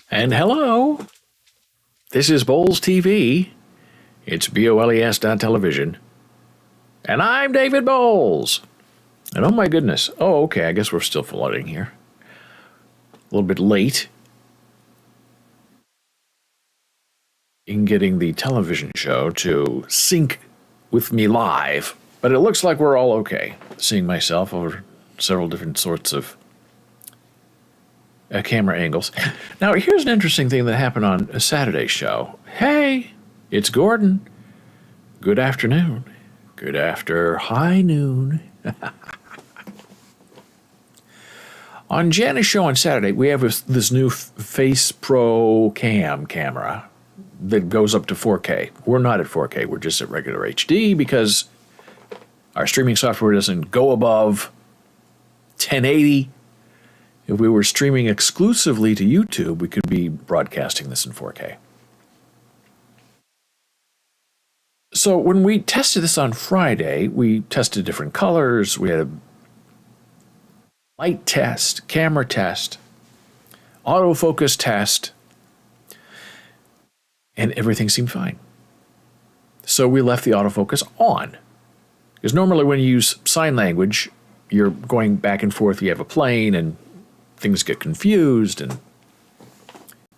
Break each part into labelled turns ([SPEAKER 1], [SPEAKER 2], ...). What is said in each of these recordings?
[SPEAKER 1] And hello, this is Bowles TV. It's BOLES.television. And I'm David Bowles. And oh my goodness. Oh, okay, I guess we're still flooding here. A little bit late in getting the television show to sync with me live. But it looks like we're all okay. Seeing myself over several different sorts of camera angles. Now, here's an interesting thing that happened on a Saturday show. Hey, it's Gordon. Good afternoon. Good after high noon. On Jana's show on Saturday, we have this new Face Pro Cam camera that goes up to 4K. We're not at 4K. We're just at regular HD because our streaming software doesn't go above 1080. If we were streaming exclusively to YouTube, we could be broadcasting this in 4K. So when we tested this on Friday, we tested different colors. We had a light test, camera test, autofocus test, and everything seemed fine. So we left the autofocus on. Because normally when you use sign language, you're going back and forth. You have a plane and things get confused and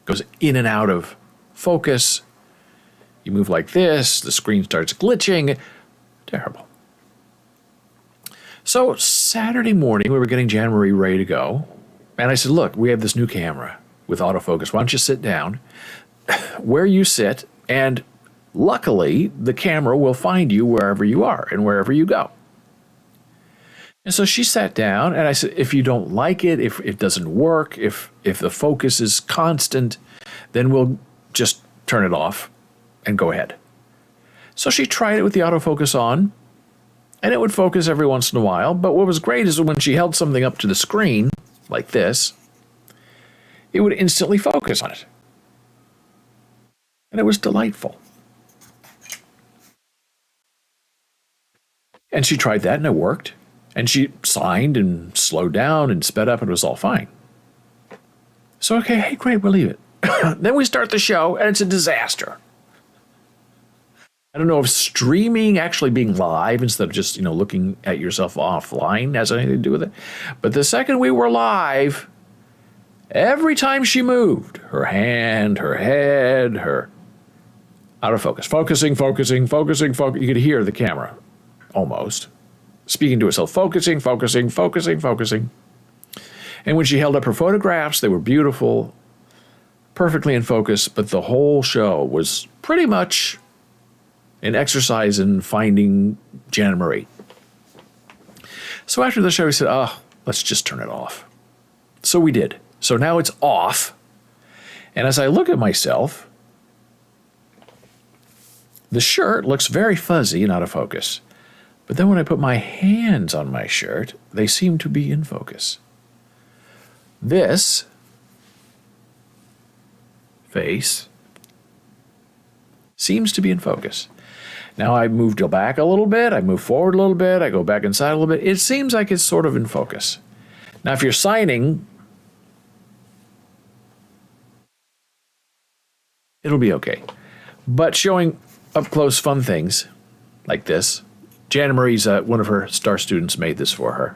[SPEAKER 1] goes in and out of focus. You move like this, the screen starts glitching. Terrible. So Saturday morning, we were getting Jan Marie ready to go. And I said, look, we have this new camera with autofocus. Why don't you sit down where you sit, and luckily, the camera will find you wherever you are and wherever you go. And so she sat down, and I said, if you don't like it, if it doesn't work, if the focus is constant, then we'll just turn it off and go ahead. So she tried it with the autofocus on, and it would focus every once in a while. But what was great is when she held something up to the screen, like this, it would instantly focus on it. And it was delightful. And she tried that, and it worked. And she signed and slowed down and sped up, and it was all fine. So, okay, hey, great, we'll leave it. Then we start the show, and it's a disaster. I don't know if streaming, actually being live instead of just, looking at yourself offline has anything to do with it. But the second we were live, every time she moved, her hand, her head, her out of focus, focusing. You could hear the camera almost speaking to herself, focusing. And when she held up her photographs, they were beautiful, perfectly in focus, but the whole show was pretty much an exercise in finding Jana Marie. So after the show, we said, let's just turn it off. So we did. So now it's off. And as I look at myself, the shirt looks very fuzzy and out of focus. But then when I put my hands on my shirt, they seem to be in focus. This face seems to be in focus. Now I moved back a little bit, I move forward a little bit, I go back inside a little bit. It seems like it's sort of in focus. Now if you're signing, it'll be okay. But showing up close fun things like this, Jana Marie's, one of her star students made this for her.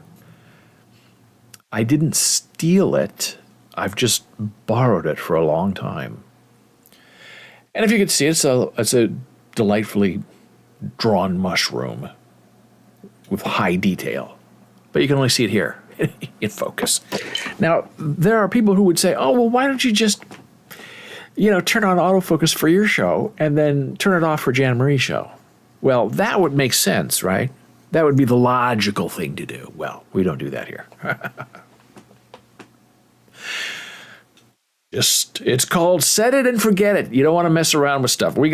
[SPEAKER 1] I didn't steal it. I've just borrowed it for a long time. And if you could see it, it's a delightfully drawn mushroom with high detail. But you can only see it here in focus. Now, there are people who would say, oh, well, why don't you just, turn on autofocus for your show and then turn it off for Jana Marie's show? Well, that would make sense, right? That would be the logical thing to do. Well, we don't do that here. It's called set it and forget it. You don't want to mess around with stuff. We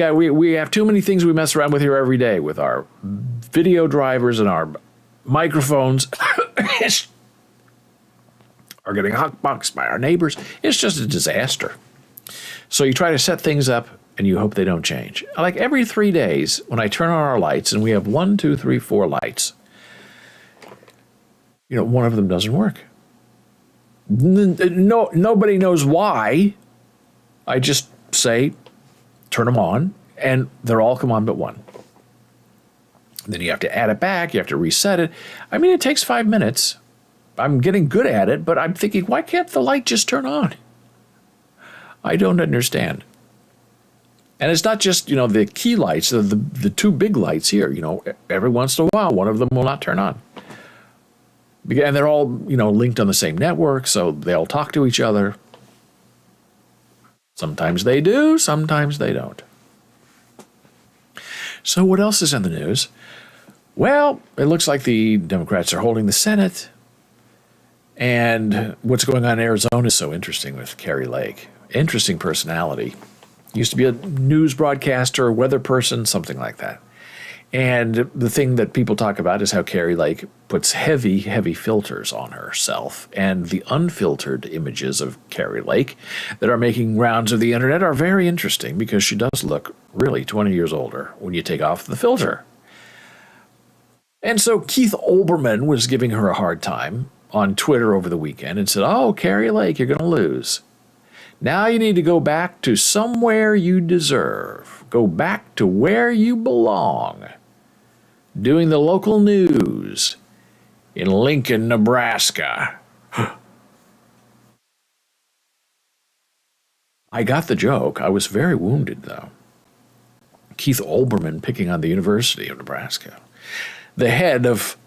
[SPEAKER 1] have too many things we mess around with here every day with our video drivers and our microphones. Are getting hotboxed by our neighbors. It's just a disaster. So you try to set things up and you hope they don't change. Like every 3 days, when I turn on our lights, and we have 1, 2, 3, 4 lights, one of them doesn't work. Nobody knows why. I just say, turn them on, and they'll all come on but one. Then you have to add it back, you have to reset it. I mean, it takes 5 minutes. I'm getting good at it, but I'm thinking, why can't the light just turn on? I don't understand. And it's not just, the key lights, the two big lights here, every once in a while, one of them will not turn on. And they're all, linked on the same network, so they all talk to each other. Sometimes they do, sometimes they don't. So what else is in the news? Well, it looks like the Democrats are holding the Senate. And what's going on in Arizona is so interesting with Kari Lake. Interesting personality. Used to be a news broadcaster, weather person, something like that. And the thing that people talk about is how Kari Lake puts heavy, heavy filters on herself. And the unfiltered images of Kari Lake that are making rounds of the internet are very interesting because she does look really 20 years older when you take off the filter. And so Keith Olbermann was giving her a hard time on Twitter over the weekend and said, "Oh, Kari Lake, you're going to lose. Now you need to go back to somewhere you deserve. Go back to where you belong. Doing the local news in Lincoln, Nebraska." I got the joke. I was very wounded, though. Keith Olbermann picking on the University of Nebraska. The head of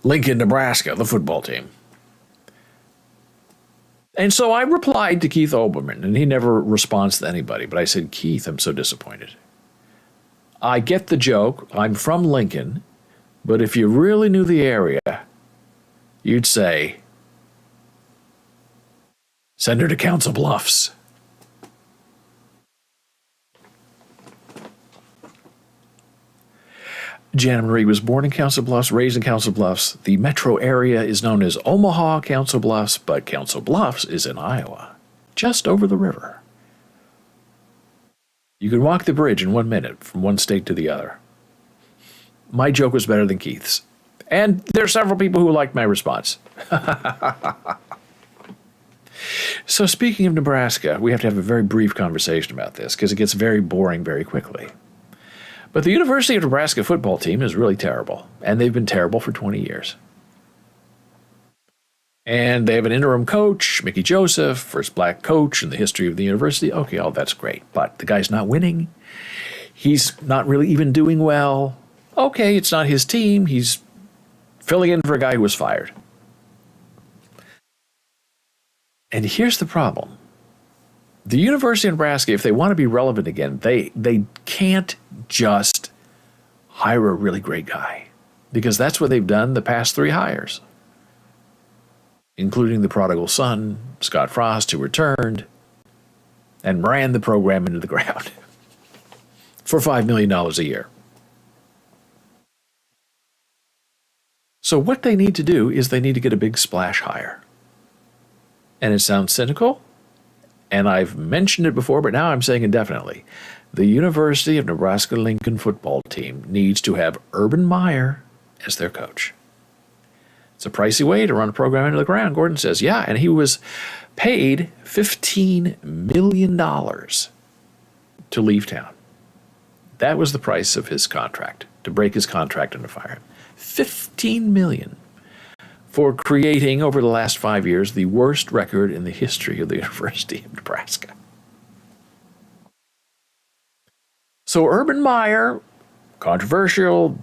[SPEAKER 1] Lincoln, Nebraska, the football team. And so I replied to Keith Olbermann, and he never responds to anybody, but I said, "Keith, I'm so disappointed. I get the joke. I'm from Lincoln, but if you really knew the area, you'd say, send her to Council Bluffs." Jana Marie was born in Council Bluffs, raised in Council Bluffs. The metro area is known as Omaha, Council Bluffs, but Council Bluffs is in Iowa, just over the river. You can walk the bridge in 1 minute from one state to the other. My joke was better than Keith's. And there are several people who liked my response. So speaking of Nebraska, we have to have a very brief conversation about this because it gets very boring very quickly. But the University of Nebraska football team is really terrible, and they've been terrible for 20 years. And they have an interim coach, Mickey Joseph, first black coach in the history of the university. Okay, all that's great, but the guy's not winning. He's not really even doing well. Okay, it's not his team. He's filling in for a guy who was fired. And here's the problem. The University of Nebraska, if they want to be relevant again, they can't just hire a really great guy, because that's what they've done the past 3 hires, including the prodigal son, Scott Frost, who returned and ran the program into the ground for $5 million a year. So what they need to do is they need to get a big splash hire. And it sounds cynical, and I've mentioned it before, but now I'm saying it definitely. The University of Nebraska-Lincoln football team needs to have Urban Meyer as their coach. It's a pricey way to run a program into the ground, Gordon says. Yeah, and he was paid $15 million to leave town. That was the price of his contract, to break his contract and to fire him. $15 million for creating, over the last 5 years, the worst record in the history of the University of Nebraska. So Urban Meyer, controversial,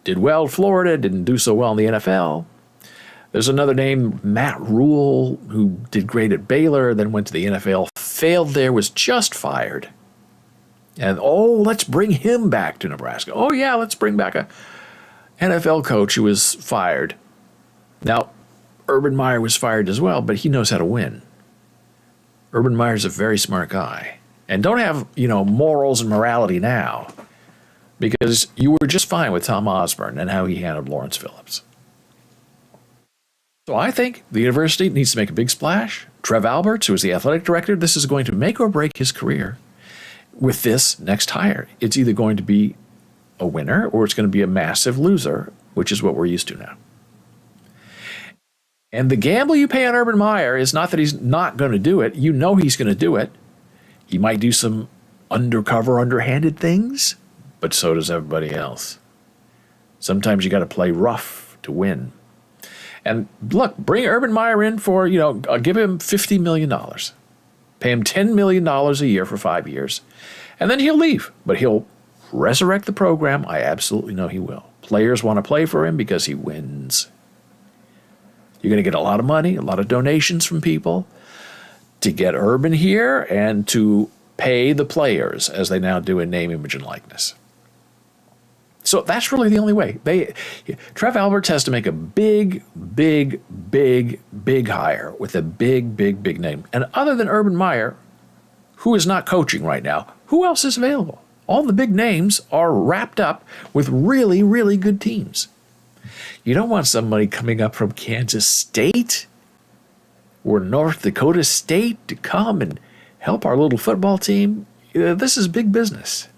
[SPEAKER 1] did well at Florida, didn't do so well in the NFL. There's another name, Matt Rule, who did great at Baylor, then went to the NFL, failed there, was just fired. And, let's bring him back to Nebraska. Oh, yeah, let's bring back a NFL coach who was fired. Now, Urban Meyer was fired as well, but he knows how to win. Urban Meyer's a very smart guy. And don't have, morals and morality now, because you were just fine with Tom Osborne and how he handled Lawrence Phillips. So I think the university needs to make a big splash. Trev Alberts, who is the athletic director, this is going to make or break his career with this next hire. It's either going to be a winner or it's going to be a massive loser, which is what we're used to now. And the gamble you pay on Urban Meyer is not that he's not going to do it. You know he's going to do it. You might do some undercover, underhanded things, but so does everybody else. Sometimes you got to play rough to win. And look, bring Urban Meyer in for, give him $50 million. Pay him $10 million a year for 5 years. And then he'll leave. But he'll resurrect the program. I absolutely know he will. Players want to play for him because he wins. You're going to get a lot of money, a lot of donations from people to get Urban here and to pay the players as they now do in name, image, and likeness. So that's really the only way. Trev Alberts has to make a big hire with a big name. And other than Urban Meyer, who is not coaching right now, who else is available? All the big names are wrapped up with really good teams. You don't want somebody coming up from Kansas State or North Dakota State to come and help our little football team. This is big business.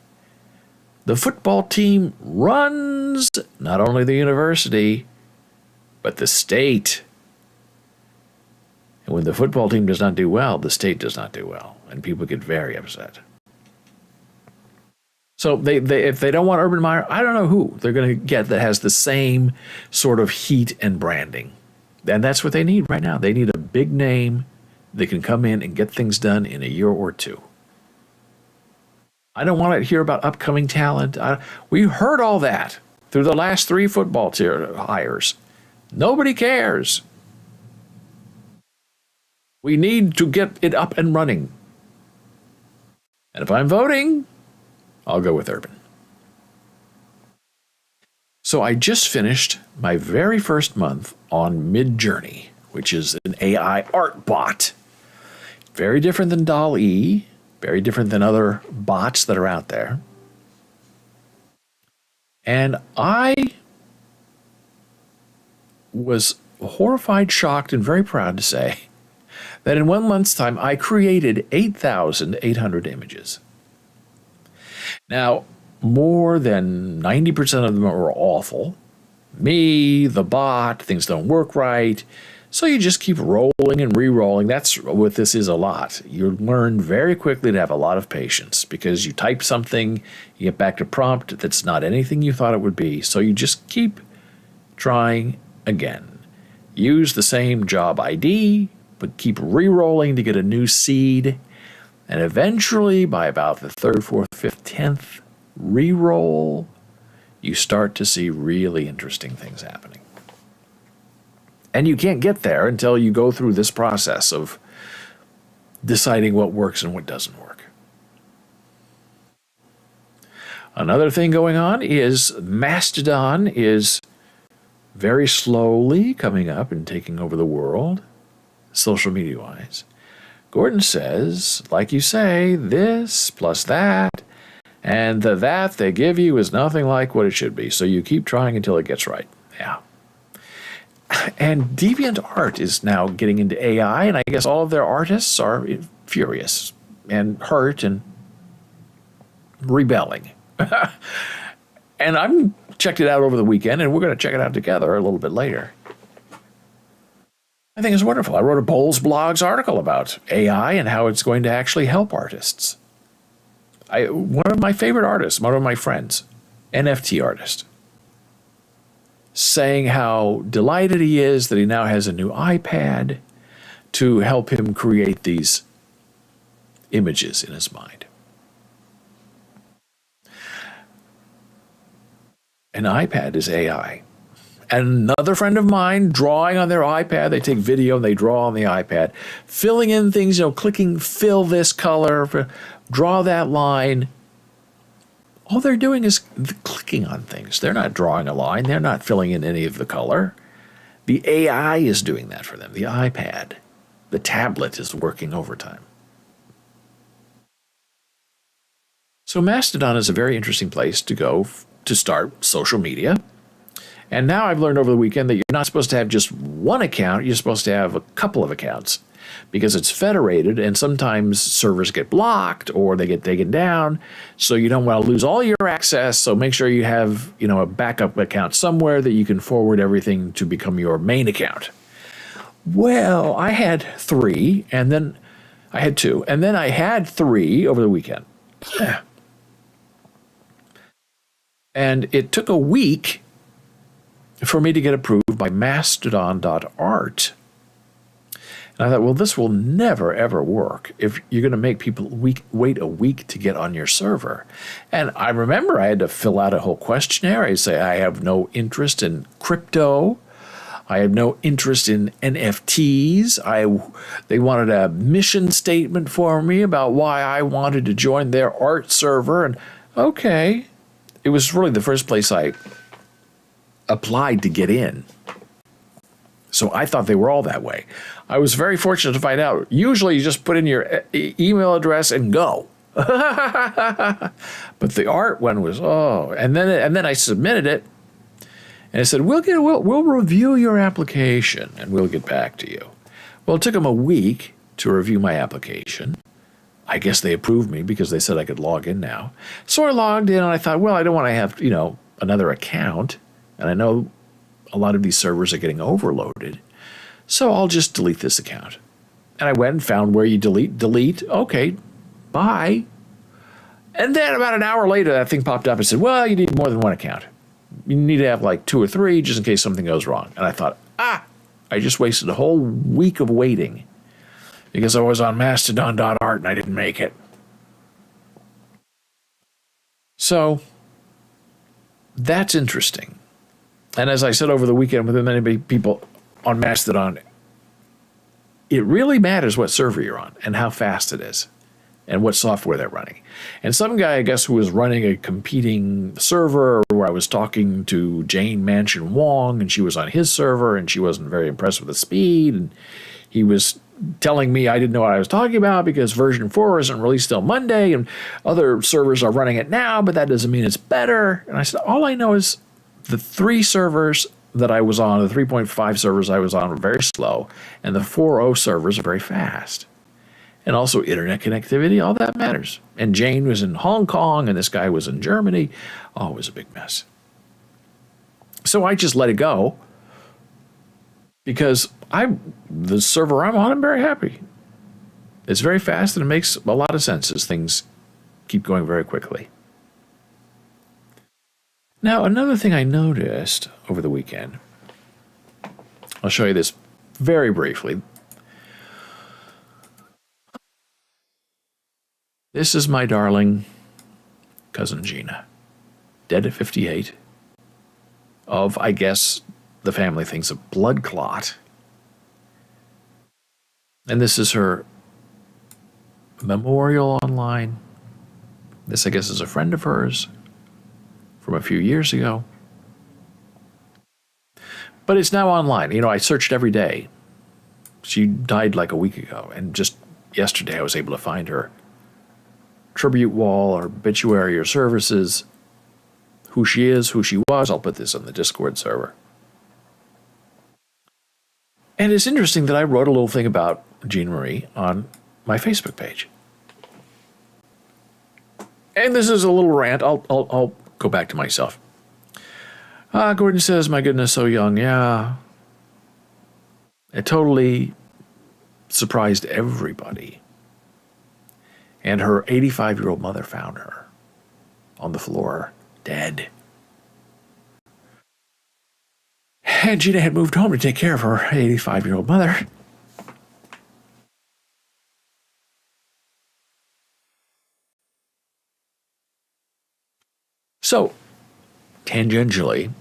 [SPEAKER 1] The football team runs not only the university, but the state. And when the football team does not do well, the state does not do well, and people get very upset. So if they don't want Urban Meyer, I don't know who they're going to get that has the same sort of heat and branding. And that's what they need right now. They need a big name that can come in and get things done in a year or two. I don't want to hear about upcoming talent. We heard all that through the last 3 football hires. Nobody cares. We need to get it up and running. And if I'm voting, I'll go with Urban. So I just finished my very first month on Midjourney, which is an AI art bot. Very different than DALL-E, very different than other bots that are out there. And I was horrified, shocked, and very proud to say that in 1 month's time, I created 8,800 images. Now, more than 90% of them are awful. Me, the bot, things don't work right. So you just keep rolling and re-rolling. That's what this is a lot. You learn very quickly to have a lot of patience because you type something, you get back to prompt that's not anything you thought it would be. So you just keep trying again. Use the same job ID, but keep re-rolling to get a new seed. And eventually, by about the 3rd, 4th, 5th, 10th re-roll, you start to see really interesting things happening. And you can't get there until you go through this process of deciding what works and what doesn't work. Another thing going on is Mastodon is very slowly coming up and taking over the world, social media-wise. Gordon says, like you say, this plus that, and the that they give you is nothing like what it should be. So you keep trying until it gets right. Yeah. And DeviantArt is now getting into AI, and I guess all of their artists are furious and hurt and rebelling. And I checked it out over the weekend, and we're going to check it out together a little bit later. I think it's wonderful. I wrote a Bowles Blogs article about AI and how it's going to actually help artists. One of my favorite artists, one of my friends, NFT artist, saying how delighted he is that he now has a new iPad to help him create these images in his mind. An iPad is AI. Another friend of mine drawing on their iPad, they take video and they draw on the iPad, filling in things, clicking fill this color, draw that line. All they're doing is clicking on things. They're not drawing a line. They're not filling in any of the color. The AI is doing that for them. The iPad, the tablet is working overtime. So Mastodon is a very interesting place to go to start social media. And now I've learned over the weekend that you're not supposed to have just one account. You're supposed to have a couple of accounts because it's federated, and sometimes servers get blocked or they get taken down. So you don't want to lose all your access. So make sure you have, a backup account somewhere that you can forward everything to become your main account. Well, I had 3, and then I had 2. And then I had 3 over the weekend. And it took a week for me to get approved by Mastodon.art. And I thought, well, this will never, ever work if you're going to make people wait a week to get on your server. And I remember I had to fill out a whole questionnaire. I say, I have no interest in crypto. I have no interest in NFTs. They wanted a mission statement for me about why I wanted to join their art server. And okay, it was really the first place I applied to get in. So I thought they were all that way. I was very fortunate to find out. Usually you just put in your email address and go. But the art one was, and then I submitted it, and it said, we'll review your application and we'll get back to you. Well, it took them a week to review my application. I guess they approved me because they said I could log in now. So I logged in and I thought, well, I don't want to have, another account. And I know a lot of these servers are getting overloaded. So I'll just delete this account. And I went and found where you delete. Okay, bye. And then about an hour later, that thing popped up and said, well, you need more than one account. You need to have like 2 or 3 just in case something goes wrong. And I thought, I just wasted a whole week of waiting because I was on Mastodon.art and I didn't make it. So that's interesting. And as I said over the weekend with many people on Mastodon, it really matters what server you're on and how fast it is and what software they're running. And some guy, I guess, who was running a competing server where I was talking to Jane Mansion Wong, and she was on his server, and she wasn't very impressed with the speed. And he was telling me I didn't know what I was talking about because version 4 isn't released till Monday, and other servers are running it now, but that doesn't mean it's better. And I said, all I know is the 3 servers that I was on, the 3.5 servers I was on, were very slow, and the 4.0 servers are very fast. And also internet connectivity, all that matters. And Jane was in Hong Kong, and this guy was in Germany. Oh, it was a big mess. So I just let it go because the server I'm on, I'm very happy. It's very fast, and it makes a lot of sense as things keep going very quickly. Now, another thing I noticed over the weekend, I'll show you this very briefly. This is my darling cousin Gina, dead at 58, of, I guess, the family thinks, a blood clot. And this is her memorial online. This, I guess, is a friend of hers from a few years ago. But it's now online. I searched every day. She died like a week ago, and just yesterday I was able to find her tribute wall or obituary or services, who she is, who she was. I'll put this on the Discord server. And it's interesting that I wrote a little thing about Jean Marie on my Facebook page. And this is a little rant. I'll go back to myself. Gordon says, my goodness, so young. Yeah. It totally surprised everybody. And her 85-year-old mother found her on the floor, dead. And Gina had moved home to take care of her 85-year-old mother. So, tangentially,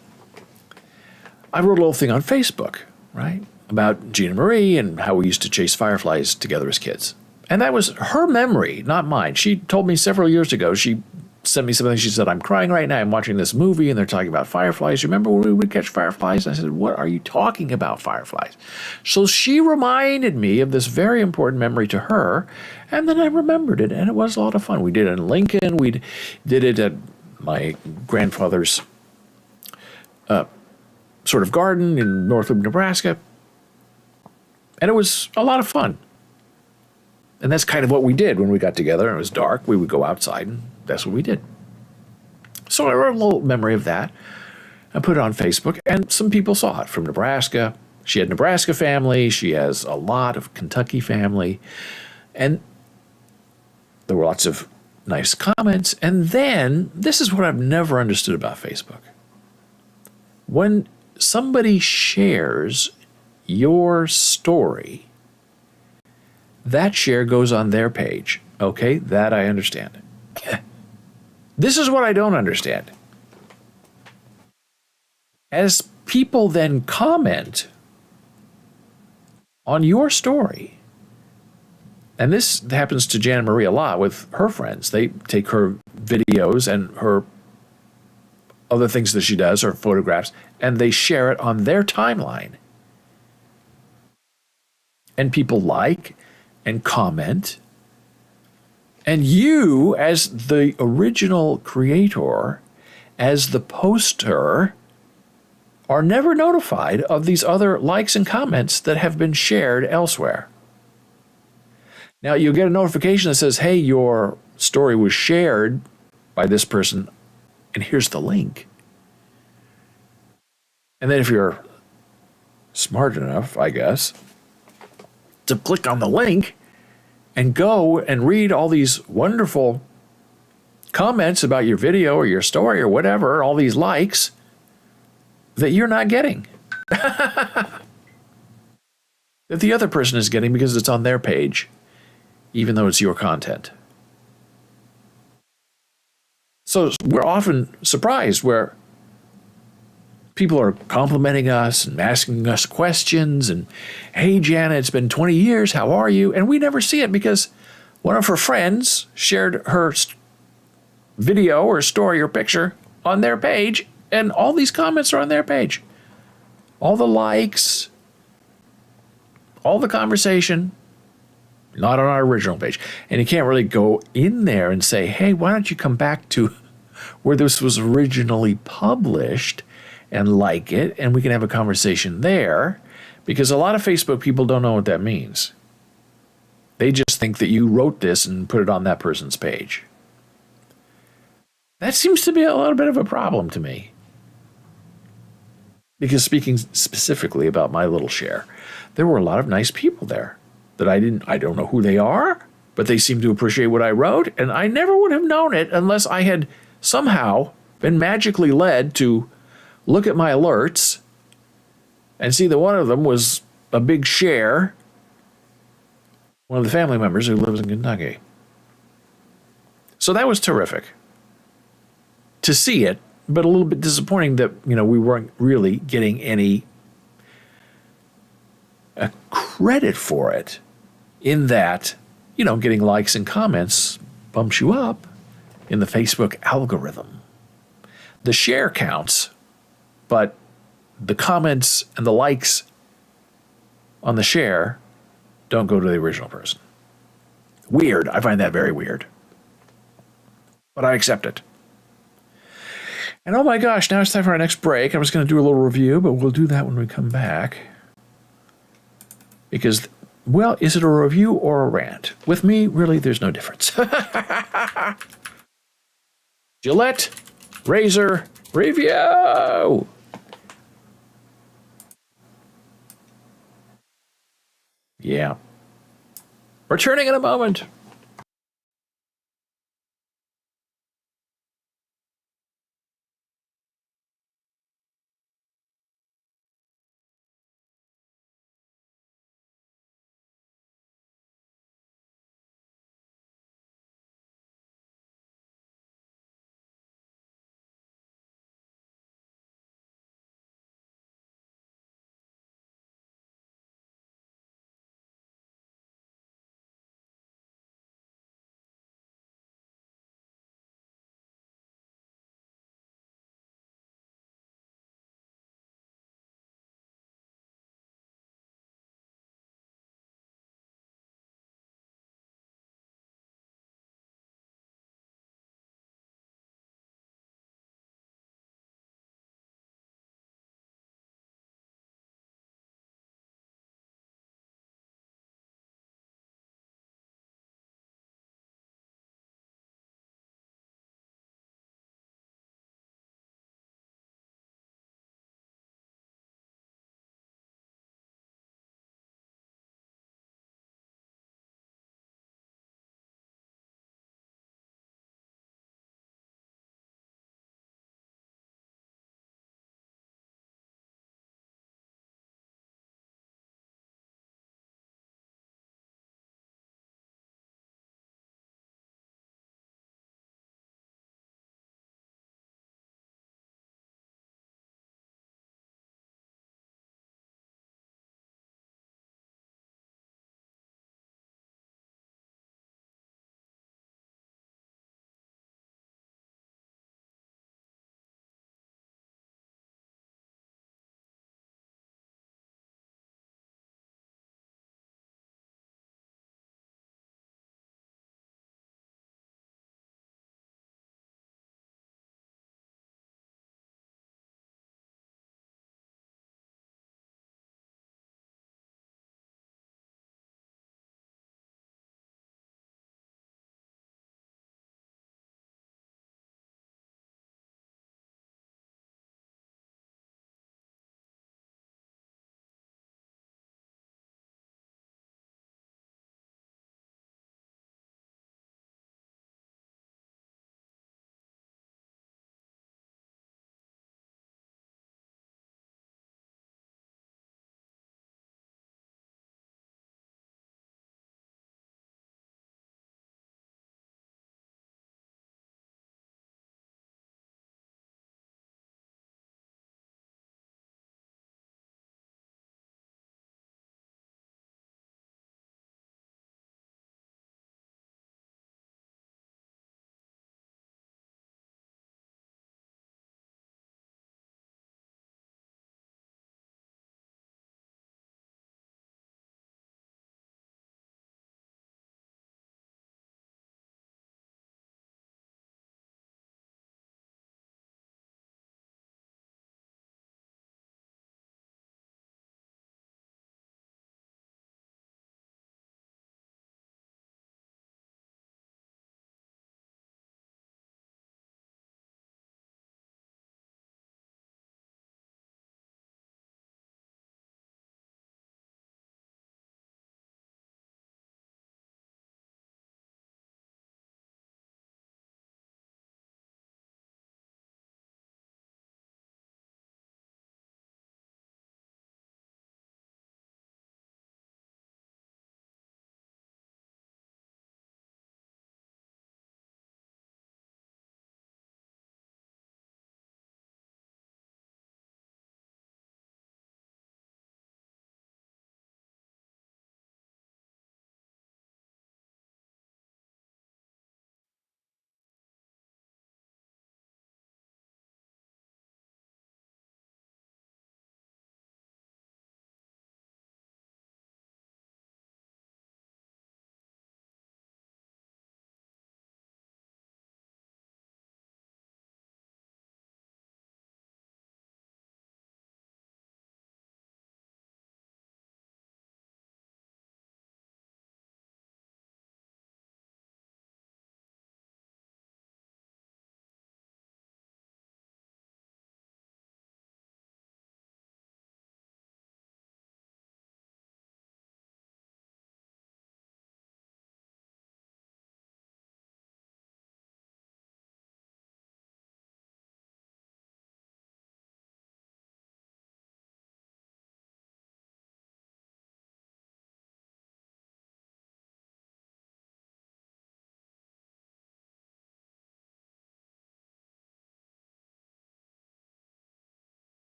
[SPEAKER 1] I wrote a little thing on Facebook, right, about Gina Marie and how we used to chase fireflies together as kids. And that was her memory, not mine. She told me several years ago, she sent me something. She said, I'm crying right now. I'm watching this movie and they're talking about fireflies. Remember when we would catch fireflies? And I said, what are you talking about, fireflies? So she reminded me of this very important memory to her. And then I remembered it, and it was a lot of fun. We did it in Lincoln. We did it at my grandfather's sort of garden in North Loop, Nebraska. And it was a lot of fun. And that's kind of what we did when we got together and it was dark. We would go outside, and that's what we did. So I wrote a little memory of that. I put it on Facebook, and some people saw it from Nebraska. She had Nebraska family. She has a lot of Kentucky family. And there were lots of nice comments. And then, this is what I've never understood about Facebook. When somebody shares your story, that share goes on their page. Okay, that I understand. This is what I don't understand. As people then comment on your story, and this happens to Jana Marie a lot with her friends. They take her videos and her other things that she does, or photographs, and they share it on their timeline. And people like and comment. And you, as the original creator, as the poster, are never notified of these other likes and comments that have been shared elsewhere. Now, you'll get a notification that says, hey, your story was shared by this person, and here's the link. And then if you're smart enough, I guess, to click on the link and go and read all these wonderful comments about your video or your story or whatever, all these likes that you're not getting. That the other person is getting because it's on their page, even though it's your content. So we're often surprised where people are complimenting us and asking us questions and, hey, Jana, it's been 20 years. How are you? And we never see it because one of her friends shared her video or story or picture on their page, and all these comments are on their page. All the likes, all the conversation, not on our original page. And you can't really go in there and say, hey, why don't you come back to where this was originally published and like it, and we can have a conversation there, because a lot of Facebook people don't know what that means. They just think that you wrote this and put it on that person's page. That seems to be a little bit of a problem to me. Because speaking specifically about my little share, there were a lot of nice people there that I don't know who they are, but they seem to appreciate what I wrote, and I never would have known it unless I had somehow been magically led to look at my alerts and see that one of them was a big share, one of the family members who lives in Kentucky. So that was terrific to see it, but a little bit disappointing that, we weren't really getting any credit for it, in that, getting likes and comments bumps you up in the Facebook algorithm. The share counts, but the comments and the likes on the share don't go to the original person. Weird. I find that very weird. But I accept it. And oh my gosh, now it's time for our next break. I was going to do a little review, but we'll do that when we come back. Because, well, is it a review or a rant? With me, really, there's no difference. Gillette Razor Review! Yeah. Returning in a moment.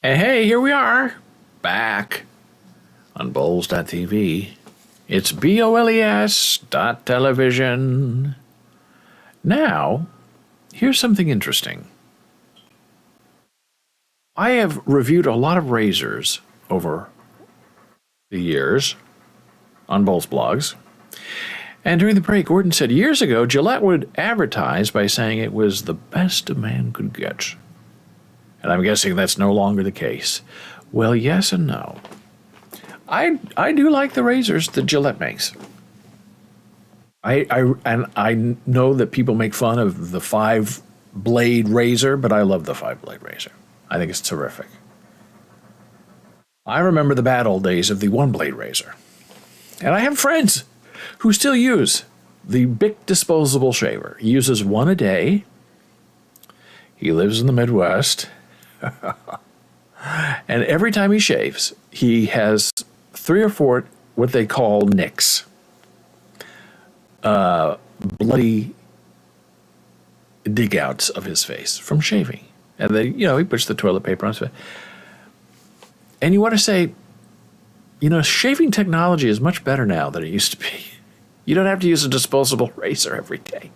[SPEAKER 1] And hey, here we are, back on Bowls.tv. It's BOLES.television. Now, here's something interesting. I have reviewed a lot of razors over the years on Bowls blogs. And during the break, Gordon said years ago, Gillette would advertise by saying it was the best a man could get. And I'm guessing that's no longer the case. Well, yes and no. I do like the razors that Gillette makes. I know that people make fun of the 5-blade razor, but I love the 5-blade razor. I think it's terrific. I remember the bad old days of the 1-blade razor. And I have friends who still use the Bic disposable shaver. He uses one a day. He lives in the Midwest. And every time he shaves, he has 3 or 4 what they call nicks. Bloody dig-outs of his face from shaving. And then, he puts the toilet paper on his face. And you want to say, shaving technology is much better now than it used to be. You don't have to use a disposable razor every day.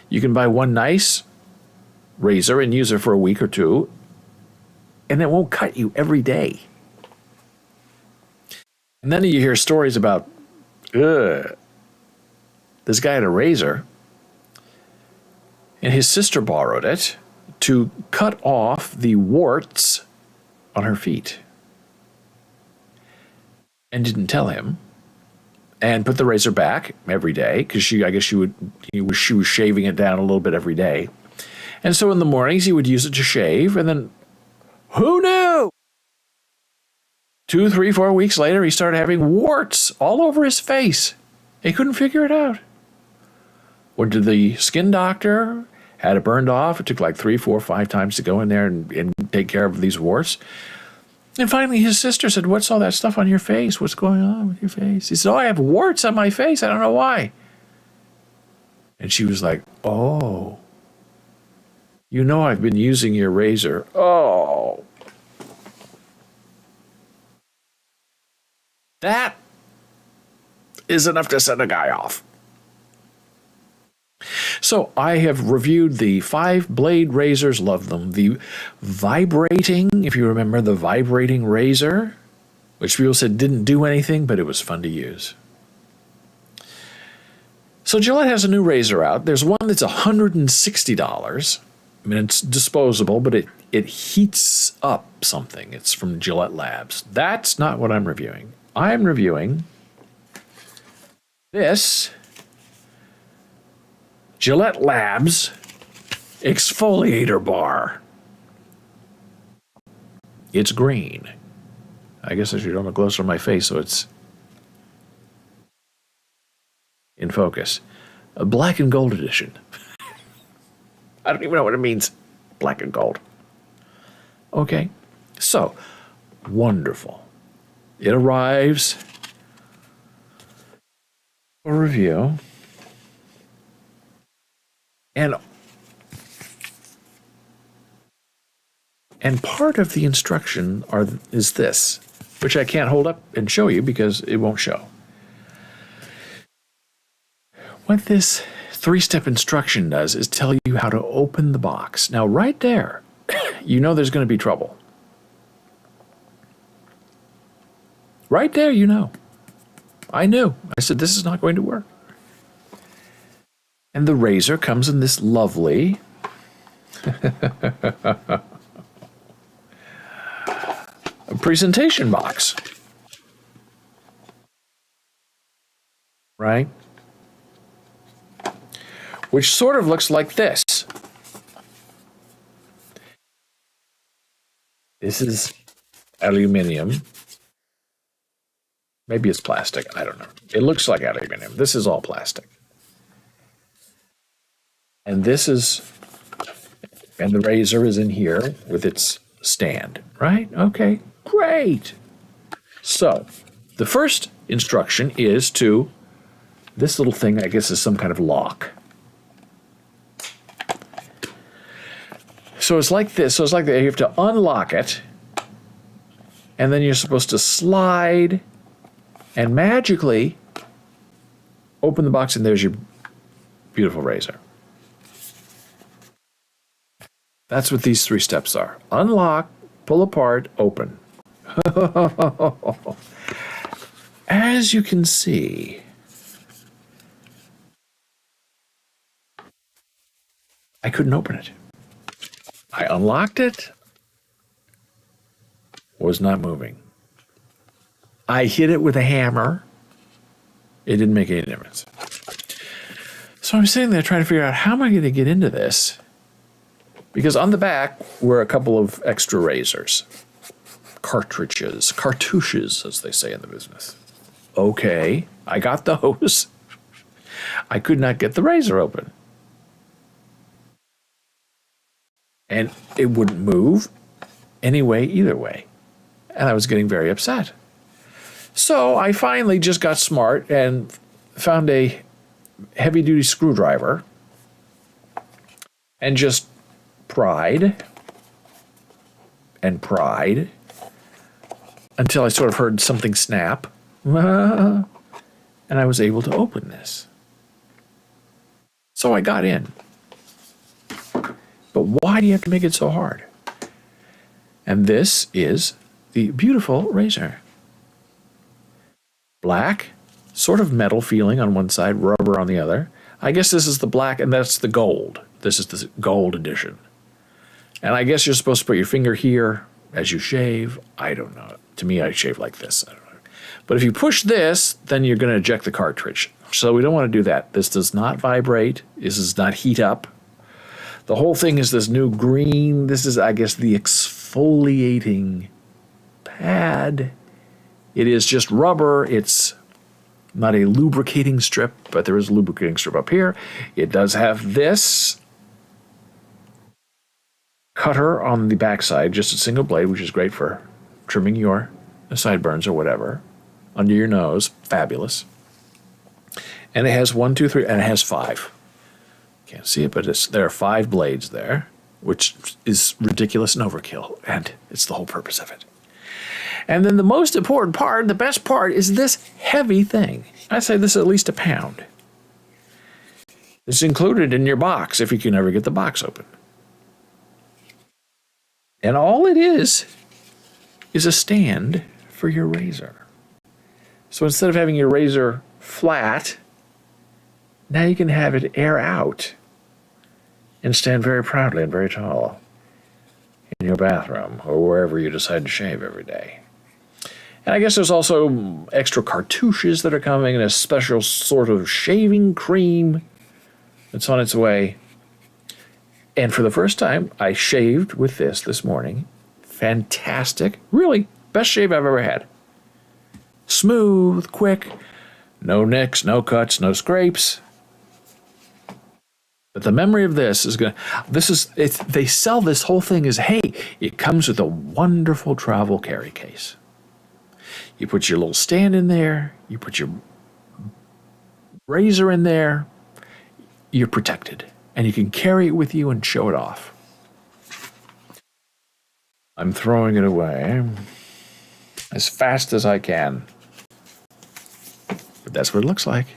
[SPEAKER 1] You can buy one nice razor and use it for a week or two, and it won't cut you every day. And then you hear stories about, this guy had a razor, and his sister borrowed it to cut off the warts on her feet. And didn't tell him, and put the razor back every day because she was shaving it down a little bit every day. And so in the mornings he would use it to shave, and then who knew? 2, 3, 4 weeks later, he started having warts all over his face. He couldn't figure it out. Went to the skin doctor, had it burned off. It took like 3, 4, 5 times to go in there and take care of these warts. And finally, his sister said, "What's all that stuff on your face? What's going on with your face?" He said, "Oh, I have warts on my face. I don't know why." And she was like, "Oh, I've been using your razor." Oh. That is enough to set a guy off. So I have reviewed the 5-blade razors, love them. The vibrating, if you remember the vibrating razor, which people said didn't do anything, but it was fun to use. So Gillette has a new razor out. There's one that's $160. I mean, it's disposable, but it heats up something. It's from Gillette Labs. That's not what I'm reviewing. I'm reviewing this Gillette Labs exfoliator bar. It's green. I guess I should hold it closer to my face so it's in focus. A black and gold edition. I don't even know what it means. Black and gold. Okay. So, wonderful. It arrives for review. And part of the instruction is this, which I can't hold up and show you because it won't show. What this 3-step instruction does is tell you how to open the box. Now, right there, there's going to be trouble. Right there, I knew. I said, this is not going to work. And the razor comes in this lovely presentation box. Right? Which sort of looks like this. This is aluminum. Maybe it's plastic. I don't know. It looks like aluminum. This is all plastic. And the razor is in here with its stand, right? Okay, great. So, the first instruction is to, this little thing, I guess, is some kind of lock. So it's like this. So it's like that. You have to unlock it, And then you're supposed to slide and magically open the box, and there's your beautiful razor. That's what these 3 steps are. Unlock, pull apart, open. As you can see, I couldn't open it. I unlocked it, was not moving. I hit it with a hammer. It didn't make any difference. So I'm sitting there trying to figure out, how am I going to get into this? Because on the back were a couple of extra razors. Cartouches, as they say in the business. Okay, I got those. I could not get the razor open. And it wouldn't move anyway, either way. And I was getting very upset. So I finally just got smart and found a heavy-duty screwdriver and just pried and pried until I sort of heard something snap. And I was able to open this. So I got in. But why do you have to make it so hard? And this is the beautiful razor. Black, sort of metal feeling on one side, rubber on the other. I guess this is the black, and that's the gold. This is the gold edition. And I guess you're supposed to put your finger here as you shave. I don't know. To me, I shave like this. I don't know. But if you push this, then you're going to eject the cartridge. So we don't want to do that. This does not vibrate. This does not heat up. The whole thing is this new green. This is, I guess, the exfoliating pad. It is just rubber. It's not a lubricating strip, but there is a lubricating strip up here. It does have this cutter on the backside, just a single blade, which is great for trimming your sideburns or whatever. Under your nose, fabulous. And it has 1, 2, 3, and it has 5. Can't see it, but there are 5 blades there, which is ridiculous and overkill, and it's the whole purpose of it. And then the most important part, the best part, is this heavy thing. I say this is at least a pound. It's included in your box if you can ever get the box open. And all it is a stand for your razor. So instead of having your razor flat, now you can have it air out and stand very proudly and very tall in your bathroom or wherever you decide to shave every day. And I guess there's also extra cartouches that are coming and a special sort of shaving cream that's on its way. And for the first time, I shaved with this morning. Fantastic. Really, best shave I've ever had. Smooth, quick, no nicks, no cuts, no scrapes. But the memory of this is they sell this whole thing as, hey, it comes with a wonderful travel carry case. You put your little stand in there, you put your razor in there, you're protected. And you can carry it with you and show it off. I'm throwing it away as fast as I can. But that's what it looks like.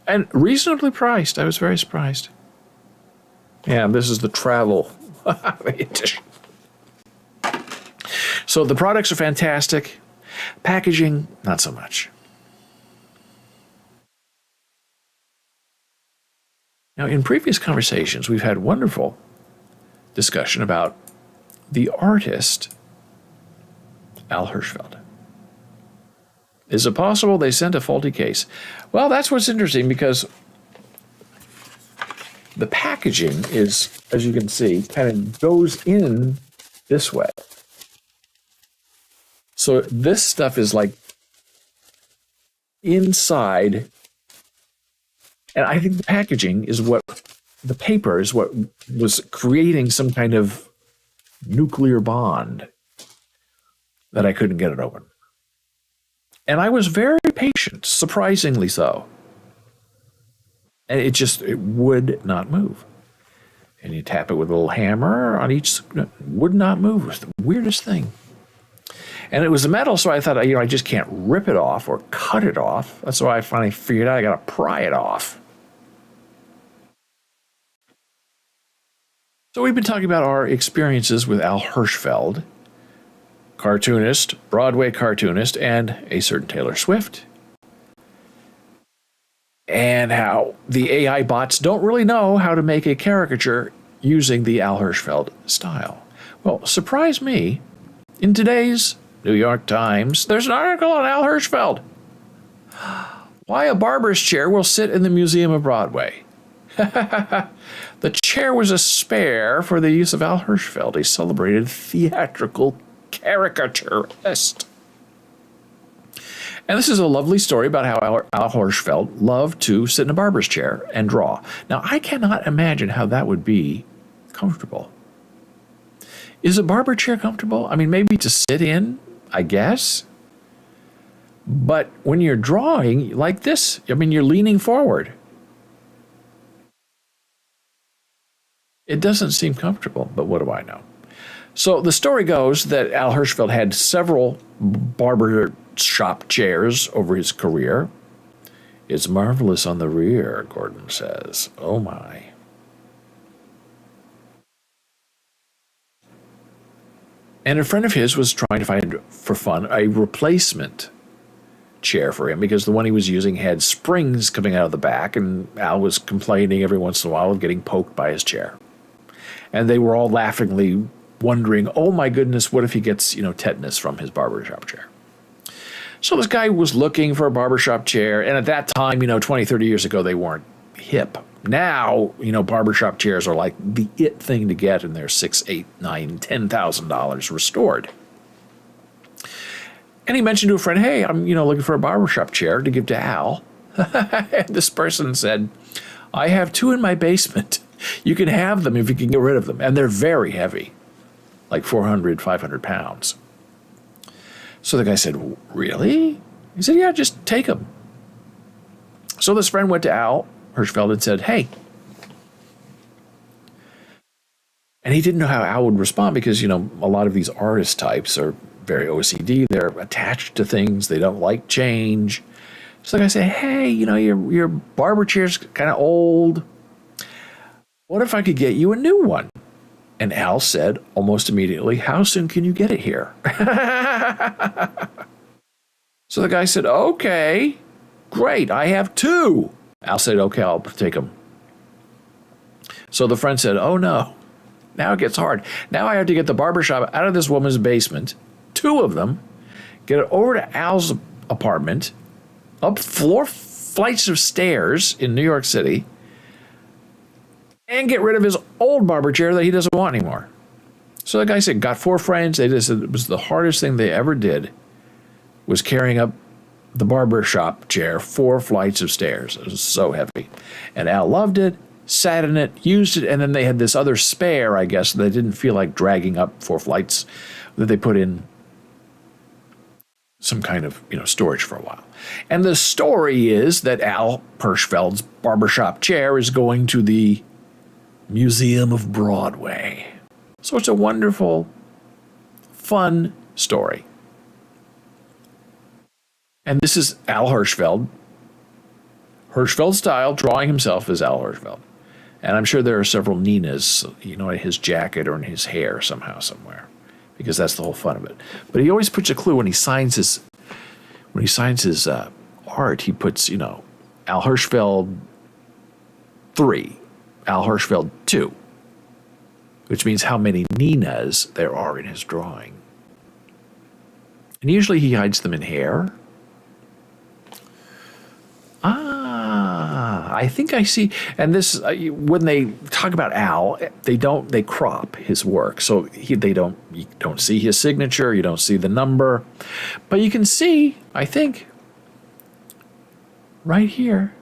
[SPEAKER 1] And reasonably priced. I was very surprised. Yeah, this is the travel edition. So the products are fantastic. Packaging, not so much. Now, in previous conversations, we've had wonderful discussion about the artist, Al Hirschfeld. Is it possible they sent a faulty case? Well, that's what's interesting because the packaging is, as you can see, kind of goes in this way. So this stuff is like inside. And I think the packaging is the paper is what was creating some kind of nuclear bond that I couldn't get it open. And I was very patient, surprisingly so. And it would not move. And you tap it with a little hammer on each, would not move. It was the weirdest thing. And it was metal, so I thought, I just can't rip it off or cut it off. That's why I finally figured out I got to pry it off. So we've been talking about our experiences with Al Hirschfeld, cartoonist, Broadway cartoonist, and a certain Taylor Swift. And how the AI bots don't really know how to make a caricature using the Al Hirschfeld style. Well, surprise me, in today's New York Times, there's an article on Al Hirschfeld. Why a barber's chair will sit in the Museum of Broadway. The chair was a spare for the use of Al Hirschfeld, a celebrated theatrical caricaturist. And this is a lovely story about how Al Hirschfeld loved to sit in a barber's chair and draw. Now, I cannot imagine how that would be comfortable. Is a barber chair comfortable? I mean, maybe to sit in, I guess. But when you're drawing like this, I mean, you're leaning forward. It doesn't seem comfortable, but what do I know? So the story goes that Al Hirschfeld had several barber shop chairs over his career. It's marvelous on the rear, Gordon says. Oh my. And a friend of his was trying to find, for fun, a replacement chair for him because the one he was using had springs coming out of the back, and Al was complaining every once in a while of getting poked by his chair. And they were all laughingly wondering, oh my goodness, what if he gets, tetanus from his barbershop chair? So this guy was looking for a barbershop chair, and at that time, 20, 30 years ago, they weren't hip. Now, barbershop chairs are like the it thing to get, and they're $6,000, $8,000, $9,000, $10,000 restored. And he mentioned to a friend, hey, I'm, looking for a barbershop chair to give to Al. And this person said, I have 2 in my basement. You can have them if you can get rid of them. And they're very heavy, like 400, 500 pounds. So the guy said, really? He said, yeah, just take them. So this friend went to Al Hirschfeld and said, hey. And he didn't know how Al would respond because, a lot of these artist types are very OCD. They're attached to things. They don't like change. So the guy said, hey, your barber chair's kind of old. What if I could get you a new one? And Al said almost immediately, how soon can you get it here? So the guy said, okay, great, I have 2. Al said, okay, I'll take them. So the friend said, oh no, now it gets hard. Now I have to get the barbershop out of this woman's basement, 2 of them, get it over to Al's apartment, up 4 flights of stairs in New York City, and get rid of his old barber chair that he doesn't want anymore. So the guy said, got 4 friends. They just said it was the hardest thing they ever did was carrying up the barber shop chair 4 flights of stairs. It was so heavy. And Al loved it, sat in it, used it, and then they had this other spare, I guess, they didn't feel like dragging up 4 flights that they put in some kind of, storage for a while. And the story is that Al Hirschfeld's barbershop chair is going to the Museum of Broadway. So it's a wonderful, fun story. And this is Al Hirschfeld, Hirschfeld style, drawing himself as Al Hirschfeld. And I'm sure there are several Ninas, in his jacket or in his hair somehow, somewhere, because that's the whole fun of it. But he always puts a clue when he signs his art. He puts, Al Hirschfeld 3. Al Hirschfeld 2, which means how many Ninas there are in his drawing. And usually he hides them in hair. I think I see. And this, when they talk about Al, they crop his work. So you don't see his signature, you don't see the number, but you can see, I think, right here,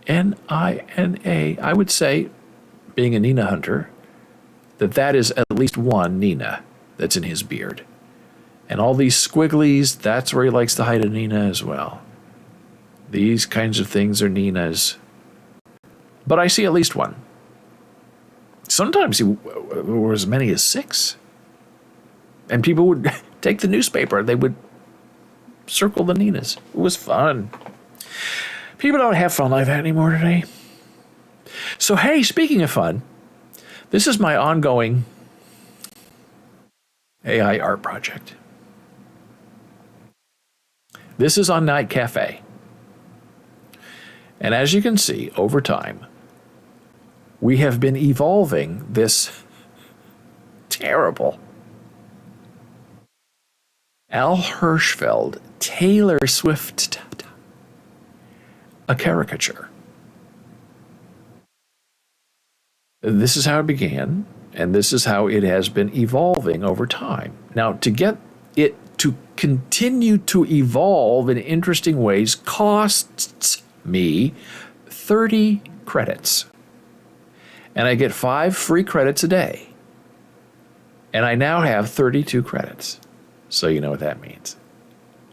[SPEAKER 1] Nina. I would say, being a Nina hunter, that is at least one Nina that's in his beard. And all these squigglies, that's where he likes to hide a Nina as well. These kinds of things are Nina's. But I see at least one. Sometimes there were as many as 6. And people would take the newspaper. They would circle the Ninas. It was fun. People don't have fun like that anymore today. So, hey, speaking of fun, this is my ongoing AI art project. This is on Night Cafe. And as you can see, over time, we have been evolving this terrible Al Hirschfeld, Taylor Swift, a caricature. This is how it began, and this is how it has been evolving over time. Now, to get it to continue to evolve in interesting ways costs me 30 credits. And I get 5 free credits a day. And I now have 32 credits. So you know what that means.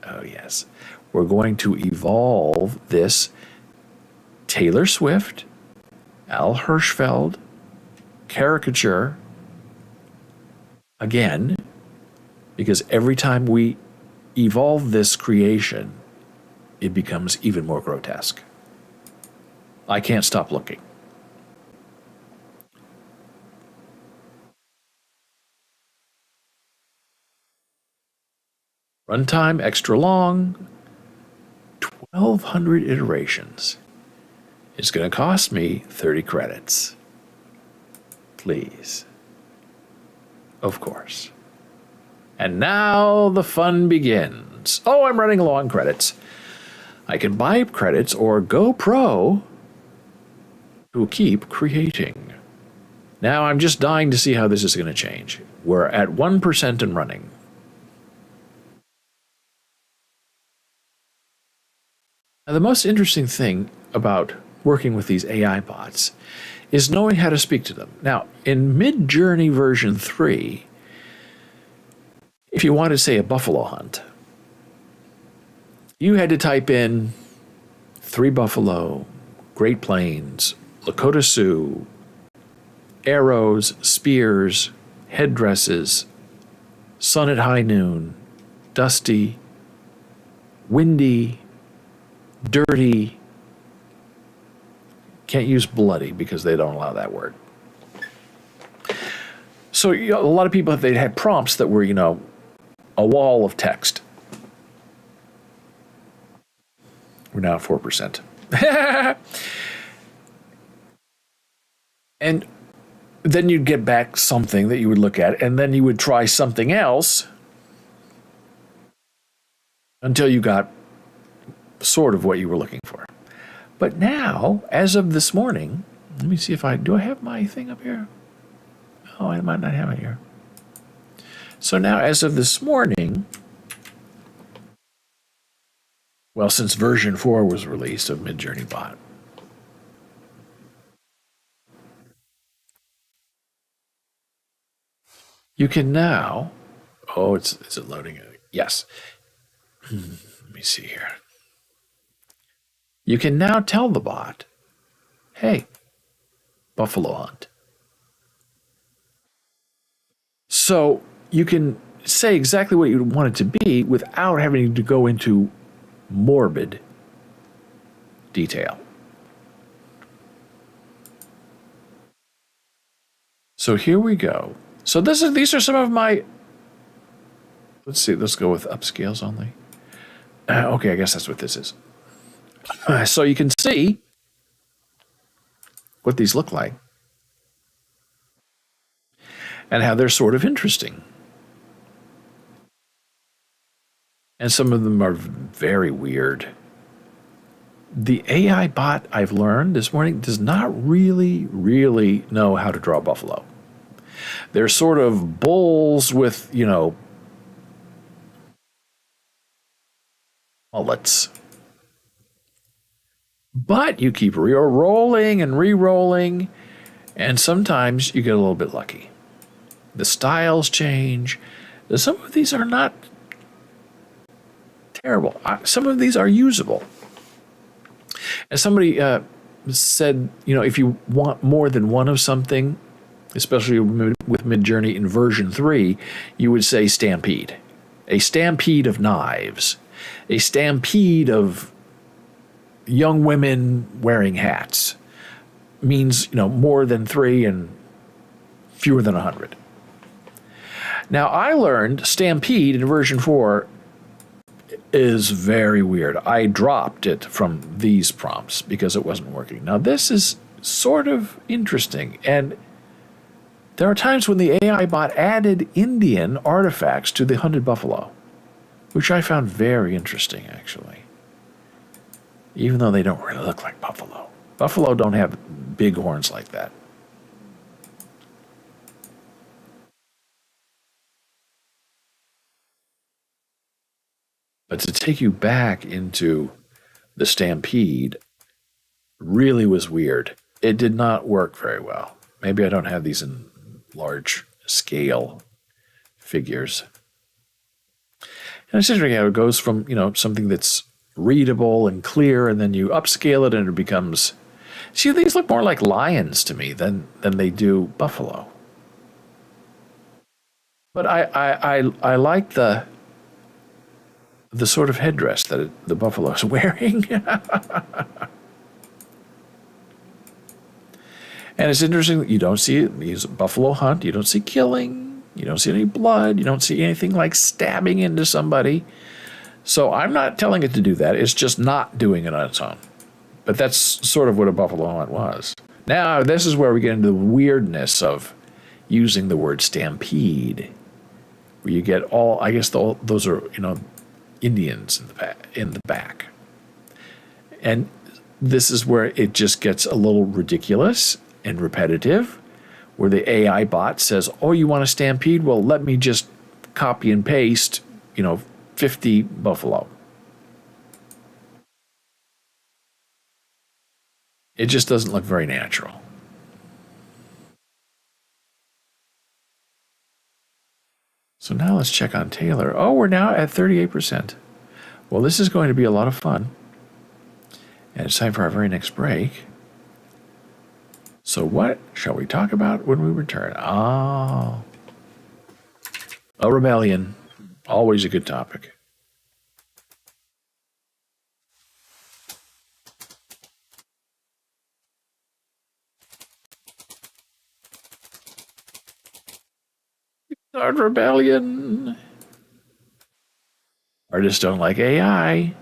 [SPEAKER 1] Oh, yes. We're going to evolve this Taylor Swift, Al Hirschfeld caricature again, because every time we evolve this creation, it becomes even more grotesque. I can't stop looking. Runtime extra long, 1,200 iterations. It's going to cost me 30 credits. Please. Of course. And now the fun begins. Oh, I'm running low on credits. I can buy credits or go pro to keep creating. Now I'm just dying to see how this is going to change. We're at 1% and running. Now, the most interesting thing about working with these AI bots is knowing how to speak to them. Now, in Midjourney version 3, if you wanted, say, a buffalo hunt, you had to type in 3 buffalo, Great Plains, Lakota Sioux, arrows, spears, headdresses, sun at high noon, dusty, windy, dirty. Can't use bloody because they don't allow that word. So a lot of people, they had prompts that were, a wall of text. We're now at 4%. And then you'd get back something that you would look at, and then you would try something else until you got sort of what you were looking for. But now, as of this morning, let me see if do I have my thing up here? Oh, I might not have it here. So now, as of this morning, well, since version 4 was released of Midjourney Bot, you can now, is it loading? Yes. Let me see here. You can now tell the bot, hey, buffalo hunt. So you can say exactly what you want it to be without having to go into morbid detail. So here we go. So these are some of my, let's see, let's go with upscales only. Okay, I guess that's what this is. So you can see what these look like and how they're sort of interesting. And some of them are very weird. The AI bot, I've learned this morning, does not really know how to draw buffalo. They're sort of bulls with, mullets. But you keep rolling and re-rolling, and sometimes you get a little bit lucky. The styles change. Some of these are not terrible. Some of these are usable. As somebody said, if you want more than one of something, especially with Midjourney in version 3, you would say Stampede. A stampede of knives, a stampede of young women wearing hats means, more than 3 and fewer than 100. Now, I learned stampede in version 4 is very weird. I dropped it from these prompts because it wasn't working. Now, this is sort of interesting, and there are times when the AI bot added Indian artifacts to the hunted buffalo, which I found very interesting, actually, even though they don't really look like buffalo. Buffalo don't have big horns like that. But to take you back into the stampede really was weird. It did not work very well. Maybe I don't have these in large scale figures. And it's interesting how it goes from, something that's readable and clear, and then you upscale it and it becomes. See, these look more like lions to me than they do buffalo. But I like the sort of headdress that the buffalo is wearing. And it's interesting that you don't see it. These buffalo hunt. You don't see killing. You don't see any blood. You don't see anything like stabbing into somebody. So I'm not telling it to do that. It's just not doing it on its own. But that's sort of what a buffalo hunt was. Now, this is where we get into the weirdness of using the word stampede, where you get all, I guess those are, Indians in the back. And this is where it just gets a little ridiculous and repetitive, where the AI bot says, oh, you want a stampede? Well, let me just copy and paste, 50 buffalo. It just doesn't look very natural. So now let's check on Taylor. Oh, we're now at 38%. Well, this is going to be a lot of fun. And it's time for our very next break. So what shall we talk about when we return? Oh, a rebellion. Always a good topic. A rebellion. Artists don't like AI.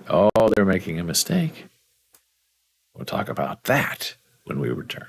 [SPEAKER 1] Oh, they're making a mistake. We'll talk about that when we return.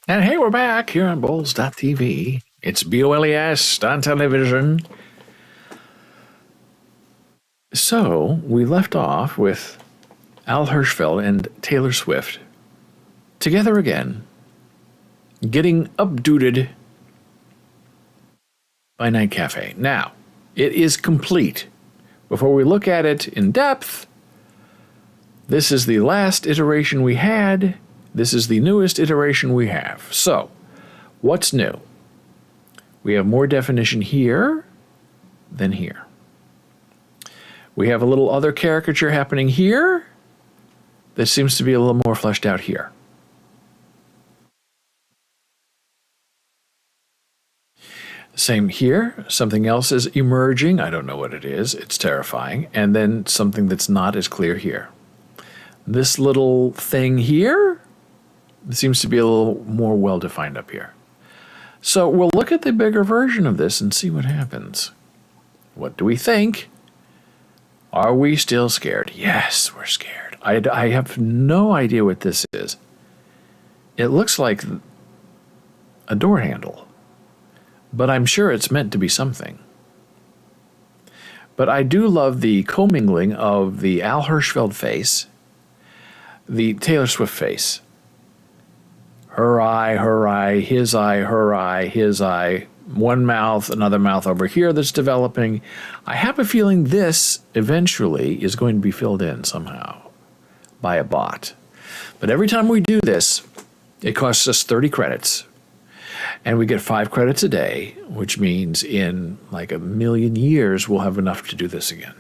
[SPEAKER 1] And hey, we're back here on Bowls.tv. It's BOLES on television. So we left off with Al Hirschfeld and Taylor Swift together again, getting updooted by Night Cafe. Now, it is complete. Before we look at it in depth, this is the last iteration we had. This is the newest iteration we have. So, what's new? We have more definition here than here. We have a little other caricature happening here that seems to be a little more fleshed out here. Same here. Something else is emerging. I don't know what it is. It's terrifying. And then something that's not as clear here. This little thing here seems to be a little more well-defined up here. So we'll look at the bigger version of this and see what happens. What do we think? Are we still scared? Yes, we're scared. I have no idea what this is. It looks like a door handle, but I'm sure it's meant to be something. But I do love the commingling of the Al Hirschfeld face, the Taylor Swift face. Her eye, his eye, her eye, his eye. One mouth, another mouth over here that's developing. I have a feeling this eventually is going to be filled in somehow by a bot. But every time we do this, it costs us 30 credits. And we get 5 credits a day, which means in like a million years, we'll have enough to do this again.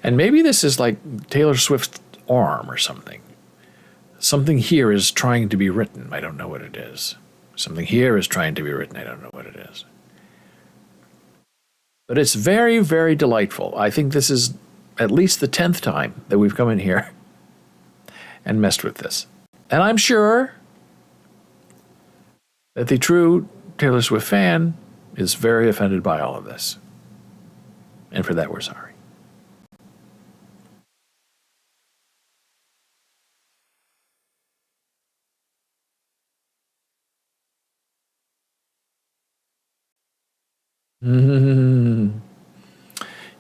[SPEAKER 1] And maybe this is like Taylor Swift's arm or something. Something here is trying to be written. I don't know what it is. Something here is trying to be written. I don't know what it is. But it's very, very delightful. I think this is at least the 10th time that we've come in here and messed with this. And I'm sure that the true Taylor Swift fan is very offended by all of this. And for that, we're sorry.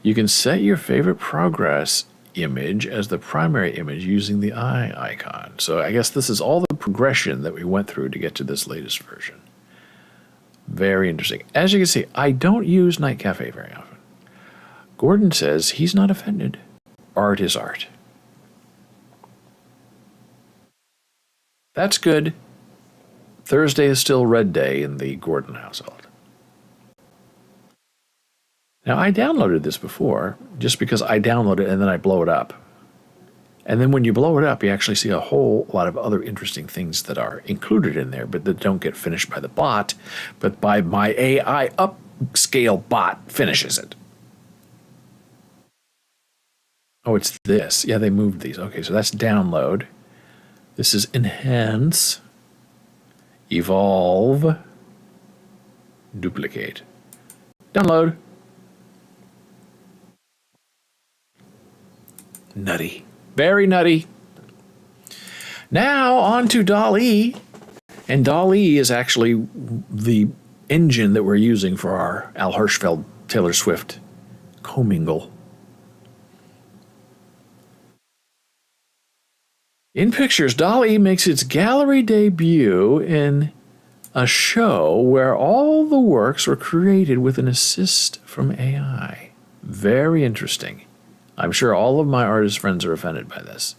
[SPEAKER 1] You can set your favorite progress image as the primary image using the eye icon. So I guess this is all the progression that we went through to get to this latest version. Very interesting. As you can see, I don't use Night Cafe very often. Gordon says he's not offended. Art is art. That's good. Thursday is still red day in the Gordon household. Now, I downloaded this before just because I download it and then I blow it up. And then when you blow it up, you actually see a whole lot of other interesting things that are included in there, but that don't get finished by the bot, but by my AI upscale bot finishes it. Oh, it's this. Yeah, they moved these. Okay, so that's download. This is enhance, evolve, duplicate, download. Nutty. Very nutty. Now on to DALL-E. And DALL-E is actually the engine that we're using for our Al Hirschfeld Taylor Swift commingle. In pictures, DALL-E makes its gallery debut in a show where all the works were created with an assist from AI. Very interesting. I'm sure all of my artist friends are offended by this.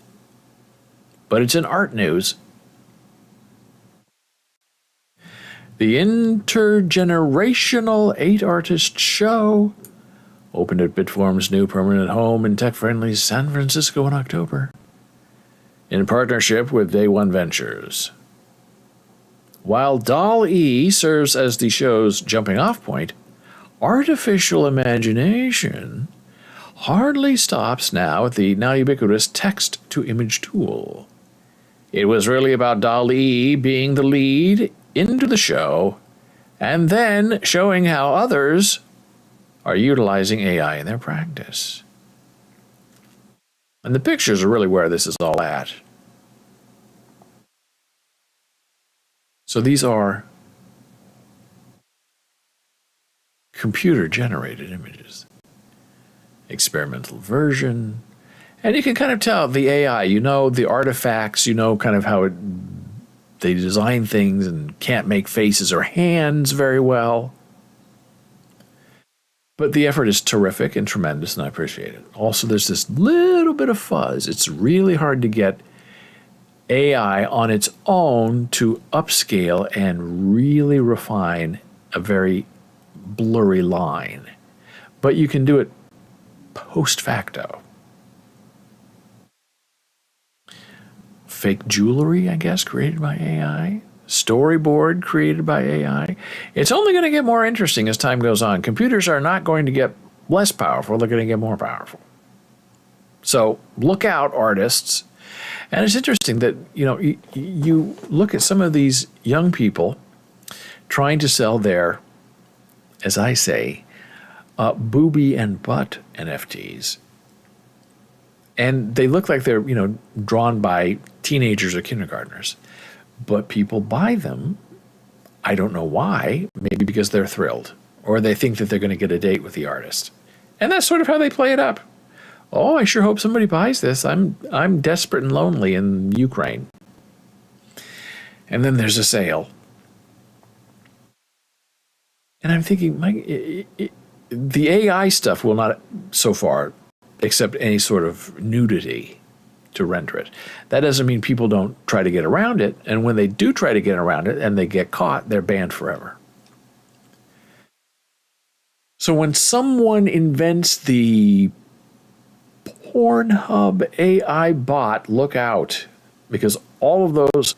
[SPEAKER 1] But it's in art news. The intergenerational 8-artist show opened at Bitform's new permanent home in tech-friendly San Francisco in October, in partnership with Day One Ventures. While DALL-E serves as the show's jumping-off point, artificial imagination hardly stops now at the now ubiquitous text-to-image tool. It was really about DALL-E being the lead into the show and then showing how others are utilizing AI in their practice. And the pictures are really where this is all at. So these are computer-generated images. Experimental version. And you can kind of tell the AI, the artifacts, kind of how they design things and can't make faces or hands very well. But the effort is terrific and tremendous, and I appreciate it. Also, there's this little bit of fuzz. It's really hard to get AI on its own to upscale and really refine a very blurry line. But you can do it post facto. Fake jewelry, I guess, created by AI. Storyboard created by AI. It's only going to get more interesting as time goes on. Computers are not going to get less powerful, they're going to get more powerful. So look out, artists. And it's interesting that, you look at some of these young people trying to sell their, as I say, booby and butt NFTs. And they look like they're, drawn by teenagers or kindergartners. But people buy them, I don't know why, maybe because they're thrilled, or they think that they're going to get a date with the artist. And that's sort of how they play it up. Oh, I sure hope somebody buys this. I'm desperate and lonely in Ukraine. And then there's a sale. And I'm thinking, the AI stuff will not, so far, accept any sort of nudity to render it. That doesn't mean people don't try to get around it. And when they do try to get around it and they get caught, they're banned forever. So when someone invents the Pornhub AI bot, look out, because all of those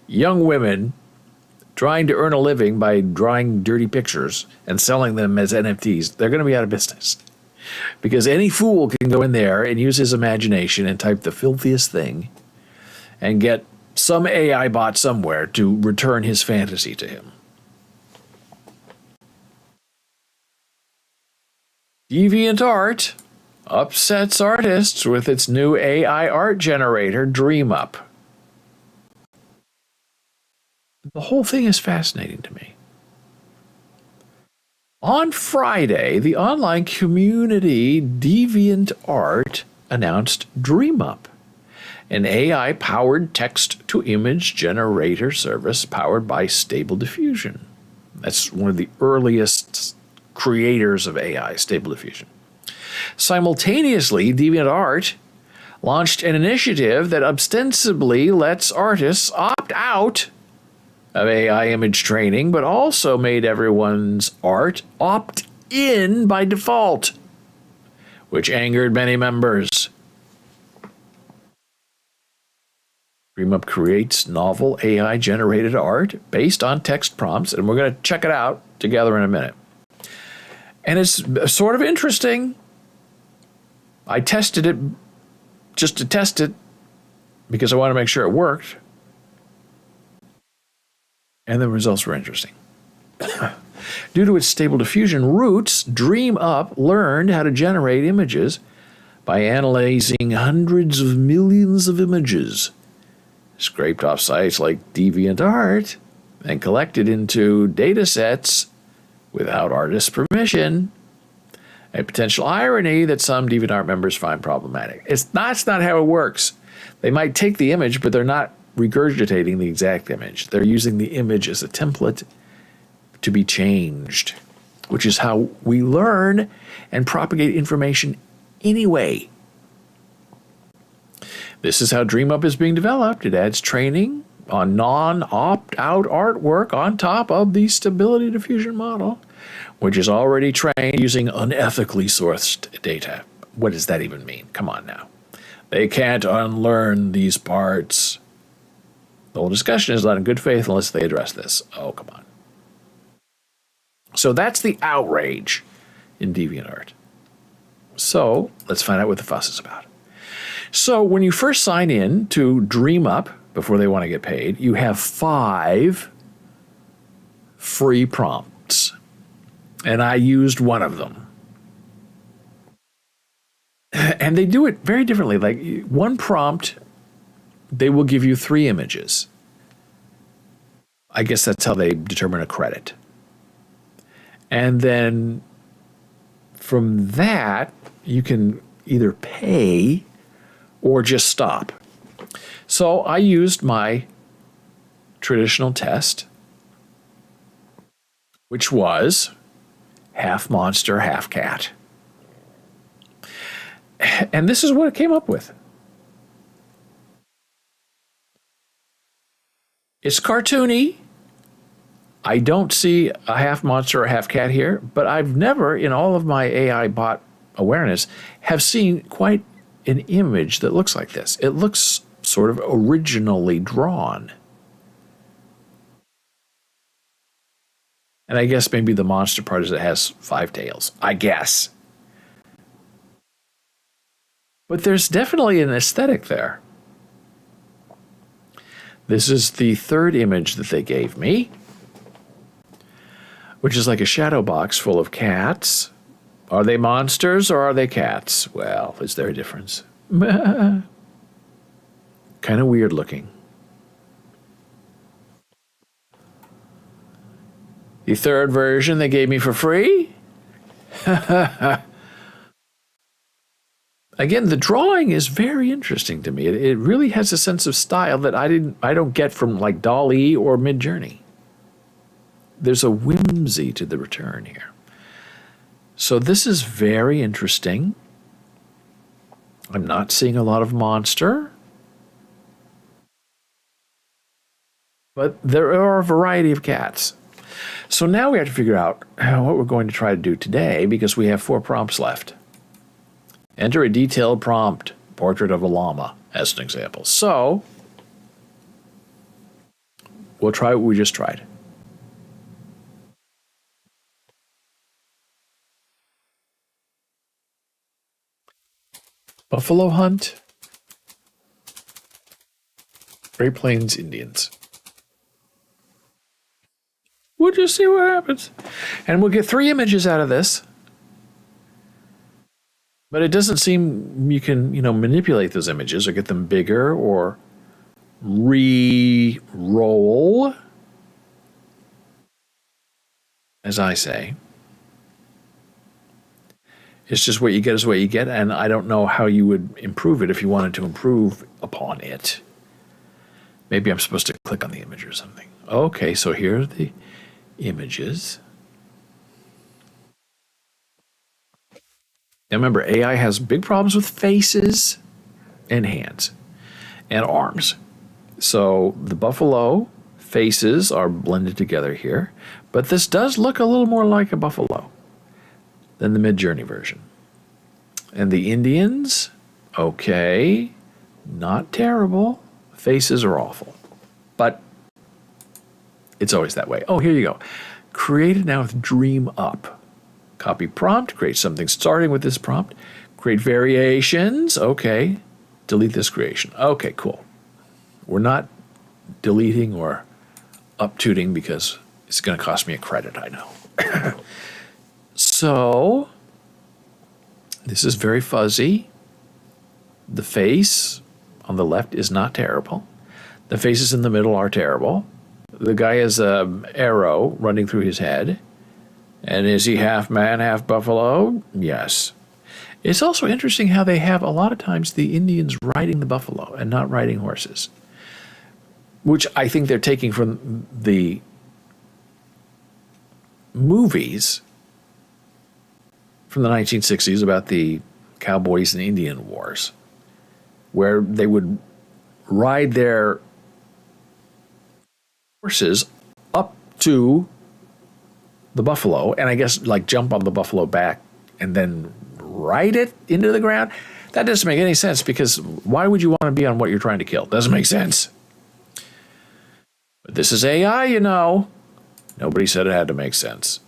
[SPEAKER 1] young women trying to earn a living by drawing dirty pictures and selling them as NFTs, they're going to be out of business. Because any fool can go in there and use his imagination and type the filthiest thing and get some AI bot somewhere to return his fantasy to him. DeviantArt upsets artists with its new AI art generator, DreamUp. The whole thing is fascinating to me. On Friday, the online community DeviantArt announced DreamUp, an AI-powered text-to-image generator service powered by Stable Diffusion. That's one of the earliest creators of AI, Stable Diffusion. Simultaneously, DeviantArt launched an initiative that ostensibly lets artists opt out of AI image training, but also made everyone's art opt in by default, which angered many members. DreamUp creates novel AI-generated art based on text prompts, and we're going to check it out together in a minute. And it's sort of interesting. I tested it just to test it because I want to make sure it worked. And the results were interesting. Due to its Stable Diffusion roots, DreamUp learned how to generate images by analyzing hundreds of millions of images, scraped off sites like DeviantArt, and collected into data sets without artist permission. A potential irony that some DeviantArt members find problematic. That's not how it works. They might take the image, but they're not regurgitating the exact image. They're using the image as a template to be changed, which is how we learn and propagate information anyway. This is how DreamUp is being developed. It adds training on non-opt-out artwork on top of the Stability Diffusion model, which is already trained using unethically sourced data. What does that even mean? Come on now. They can't unlearn these parts. The whole discussion is not in good faith unless they address this. Oh, come on. So that's the outrage in DeviantArt. So let's find out what the fuss is about. So when you first sign in to DreamUp, before they want to get paid, you have 5 free prompts. And I used one of them. And they do it very differently. Like one prompt, they will give you 3 images. I guess that's how they determine a credit. And then from that, you can either pay or just stop. So I used my traditional test, which was half monster, half cat. And this is what it came up with. It's cartoony. I don't see a half monster or half cat here, but I've never, in all of my AI bot awareness, have seen quite an image that looks like this. It looks sort of originally drawn. And I guess maybe the monster part is it has 5 tails. I guess. But there's definitely an aesthetic there. This is the third image that they gave me, which is like a shadow box full of cats. Are they monsters or are they cats? Well, is there a difference? Kind of weird looking. The third version they gave me for free. Again, the drawing is very interesting to me. It really has a sense of style that I don't get from like DALL-E or Midjourney. There's a whimsy to the return here. So this is very interesting. I'm not seeing a lot of monster, but there are a variety of cats. So now we have to figure out what we're going to try to do today because we have 4 prompts left. Enter a detailed prompt, portrait of a llama, as an example. So we'll try what we just tried. Buffalo hunt, Great Plains Indians. We'll just see what happens. And we'll get 3 images out of this. But it doesn't seem you can, manipulate those images or get them bigger or re-roll, as I say. It's just what you get is what you get, and I don't know how you would improve it if you wanted to improve upon it. Maybe I'm supposed to click on the image or something. Okay, so here are the images. Now remember, AI has big problems with faces and hands and arms. So the buffalo faces are blended together here, but this does look a little more like a buffalo than the Midjourney version. And the Indians, okay, not terrible. Faces are awful, but it's always that way. Oh, here you go. Create it now with Dream Up. Copy prompt, create something starting with this prompt. Create variations, okay. Delete this creation. Okay, cool. We're not deleting or up-tooting because it's going to cost me a credit, I know. So, this is very fuzzy. The face on the left is not terrible. The faces in the middle are terrible. The guy has an arrow running through his head. And is he half man, half buffalo? Yes. It's also interesting how they have a lot of times the Indians riding the buffalo and not riding horses, which I think they're taking from the movies from the 1960s about the cowboys and Indian wars, where they would ride their horses up to the buffalo, and I guess like jump on the buffalo back and then ride it into the ground. That doesn't make any sense because why would you want to be on what you're trying to kill? Doesn't make sense. But this is AI, Nobody said it had to make sense.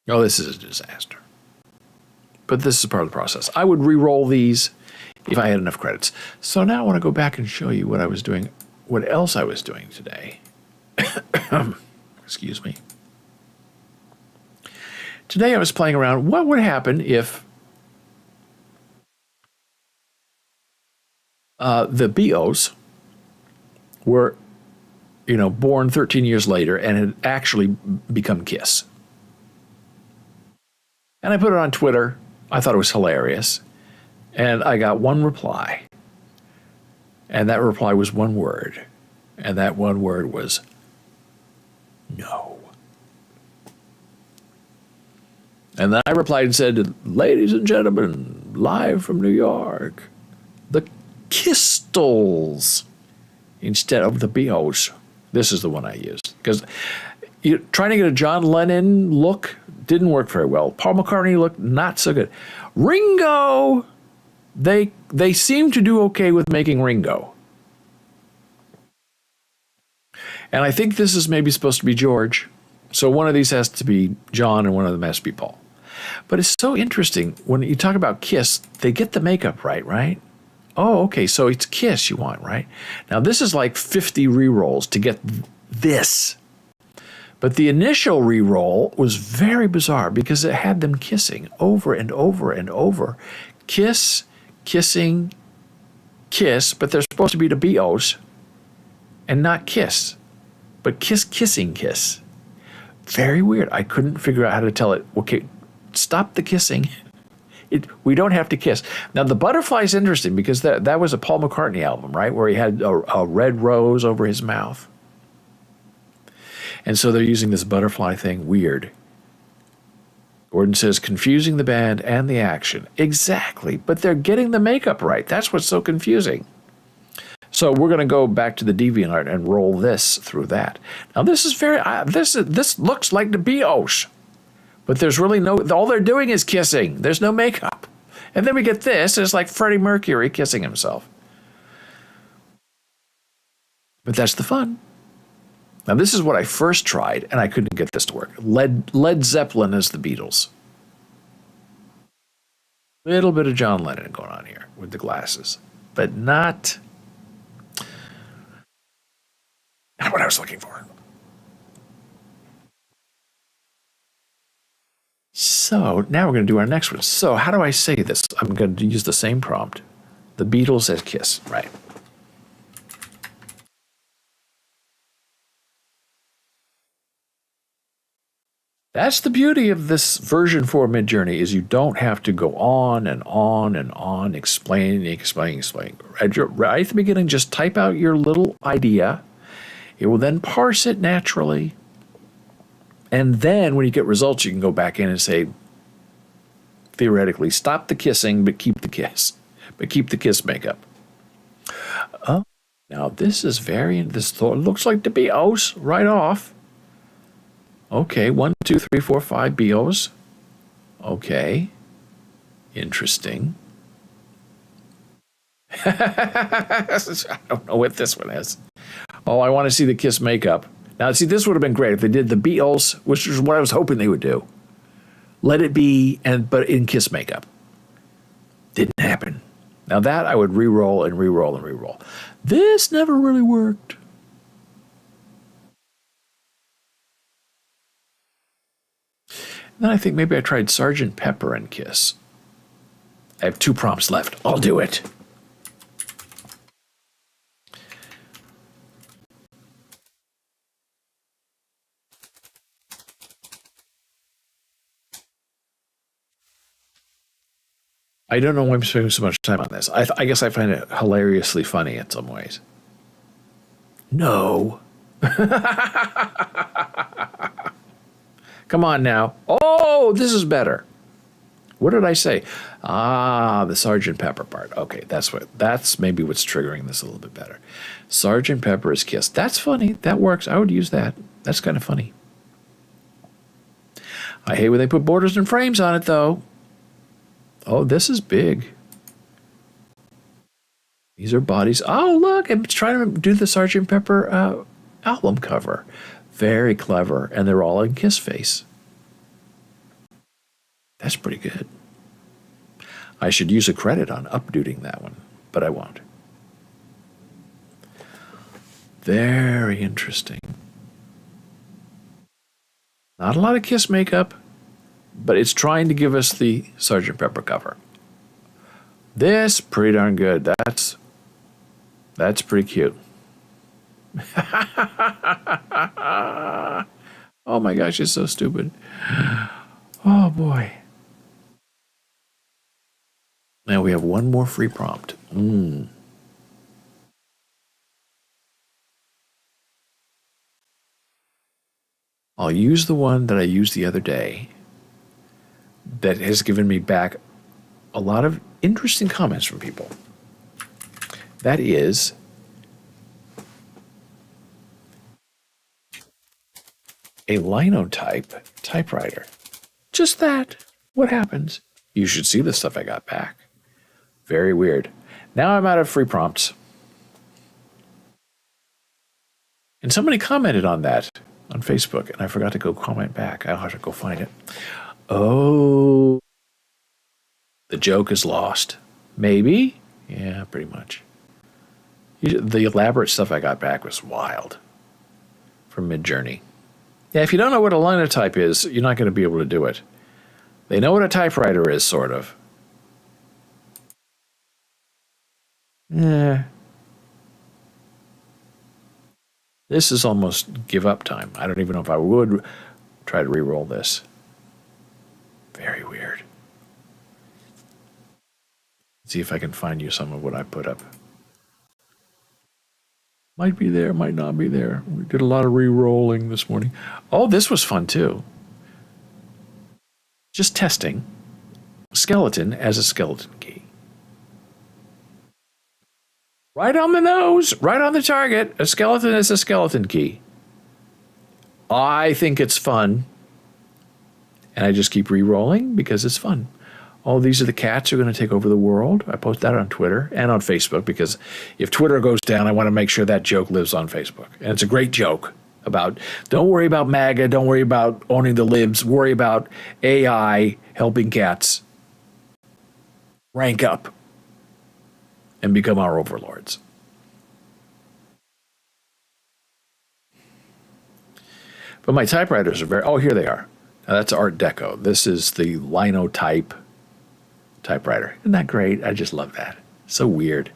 [SPEAKER 1] Oh, this is a disaster. But this is part of the process. I would re-roll these if I had enough credits. So now I want to go back and show you what I was doing, what else I was doing today. Excuse me. Today I was playing around. What would happen if The Bios were, born 13 years later and had actually become Kiss. And I put it on Twitter. I thought it was hilarious. And I got one reply. And that reply was one word. And that one word was no. And then I replied and said, ladies and gentlemen, live from New York, the Kistles instead of the Bios. This is the one I used. Because trying to get a John Lennon look didn't work very well. Paul McCartney looked not so good. Ringo, they seem to do okay with making Ringo. And I think this is maybe supposed to be George. So one of these has to be John and one of them has to be Paul. But it's so interesting. When you talk about Kiss, they get the makeup right? Oh, okay, so it's Kiss you want, right? Now this is like 50 re-rolls to get this. But the initial re-roll was very bizarre because it had them kissing over and over and over. Kiss, kissing, kiss, but they're supposed to be the Bios and not kiss. But kiss, kissing, kiss. Very weird. I couldn't figure out how to tell it. Okay, stop the kissing. We don't have to kiss. Now, the butterfly is interesting because that was a Paul McCartney album, right? Where he had a red rose over his mouth. And so they're using this butterfly thing. Weird. Gordon says, confusing the band and the action. Exactly. But they're getting the makeup right. That's what's so confusing. So we're going to go back to the DeviantArt and roll this through that. Now this is this looks like the Bios, but there's really all they're doing is kissing. There's no makeup. And then we get this, it's like Freddie Mercury kissing himself. But that's the fun. Now this is what I first tried and I couldn't get this to work. Led Zeppelin as the Beatles. Little bit of John Lennon going on here with the glasses, but not what I was looking for. So now we're going to do our next one. So how do I say this? I'm going to use the same prompt. The Beatles as Kiss, right? That's the beauty of this version 4 Midjourney is you don't have to go on and on and on explaining. Right at the beginning, just type out your little idea. It will then parse it naturally. And then when you get results, you can go back in and say, theoretically, stop the kissing, but keep the kiss. But keep the kiss makeup. Oh, now this is this looks like the Bios right off. Okay, 1, 2, 3, 4, 5 Bios. Okay. Interesting. I don't know what this one is. Oh, I want to see the Kiss makeup. Now, see, this would have been great if they did the Beatles, which is what I was hoping they would do. Let it be, but in Kiss makeup. Didn't happen. Now that I would re-roll and re-roll and re-roll. This never really worked. Then I think maybe I tried Sgt. Pepper and Kiss. I have 2 prompts left. I'll do it. I don't know why I'm spending so much time on this. I guess I find it hilariously funny in some ways. No. Come on now. Oh, this is better. What did I say? Ah, the Sgt. Pepper part. Okay, that's maybe what's triggering this a little bit better. Sgt. Pepper is Kiss. That's funny. That works. I would use that. That's kind of funny. I hate when they put borders and frames on it, though. Oh, this is big. These are bodies. Oh, look, I'm trying to do the Sgt. Pepper album cover. Very clever, and they're all in Kiss face. That's pretty good. I should use a credit on updating that one, but I won't. Very interesting. Not a lot of Kiss makeup, but it's trying to give us the Sgt. Pepper cover. This, pretty darn good. That's That's pretty cute. Oh my gosh, it's so stupid. Oh boy. Now we have one more free prompt. I'll use the one that I used the other day that has given me back a lot of interesting comments from people. That is a linotype typewriter. Just that. What happens? You should see the stuff I got back. Very weird. Now I'm out of free prompts. And somebody commented on that on Facebook, and I forgot to go comment back. I'll have to go find it. Oh, the joke is lost. Maybe? Yeah, pretty much. The elaborate stuff I got back was wild from Midjourney. Yeah, if you don't know what a linotype is, you're not going to be able to do it. They know what a typewriter is, sort of. Yeah. This is almost give up time. I don't even know if I would try to re-roll this. Very weird. See if I can find you some of what I put up. Might be there, might not be there. We did a lot of re-rolling this morning. Oh, this was fun too. Just testing. Skeleton as a skeleton key. Right on the nose, right on the target. A skeleton as a skeleton key. I think it's fun. And I just keep re-rolling because it's fun. Oh, these are the cats who are going to take over the world. I post that on Twitter and on Facebook because if Twitter goes down, I want to make sure that joke lives on Facebook. And it's a great joke about don't worry about MAGA, don't worry about owning the libs, worry about AI helping cats rank up and become our overlords. But my typewriters are oh, here they are. Now that's Art Deco. This is the Linotype typewriter. Isn't that great? I just love that. So weird.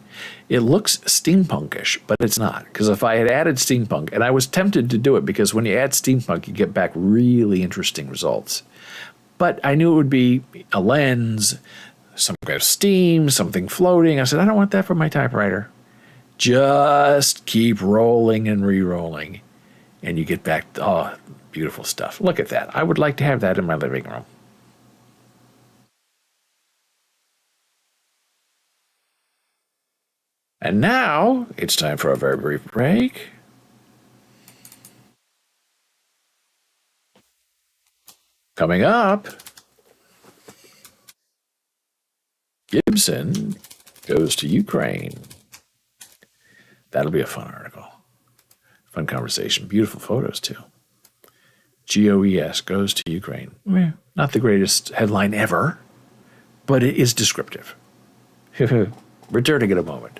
[SPEAKER 1] It looks steampunkish, but it's not. Because if I had added steampunk, and I was tempted to do it because when you add steampunk, you get back really interesting results. But I knew it would be a lens, some kind of steam, something floating. I said, I don't want that for my typewriter. Just keep rolling and re-rolling. And you get back, oh, beautiful stuff. Look at that. I would like to have that in my living room. And now it's time for a very brief break. Coming up, Gibson goes to Ukraine. That'll be a fun article. Fun conversation. Beautiful photos, too. GOES goes to Ukraine. Not the greatest headline ever, but it is descriptive. Returning in a moment.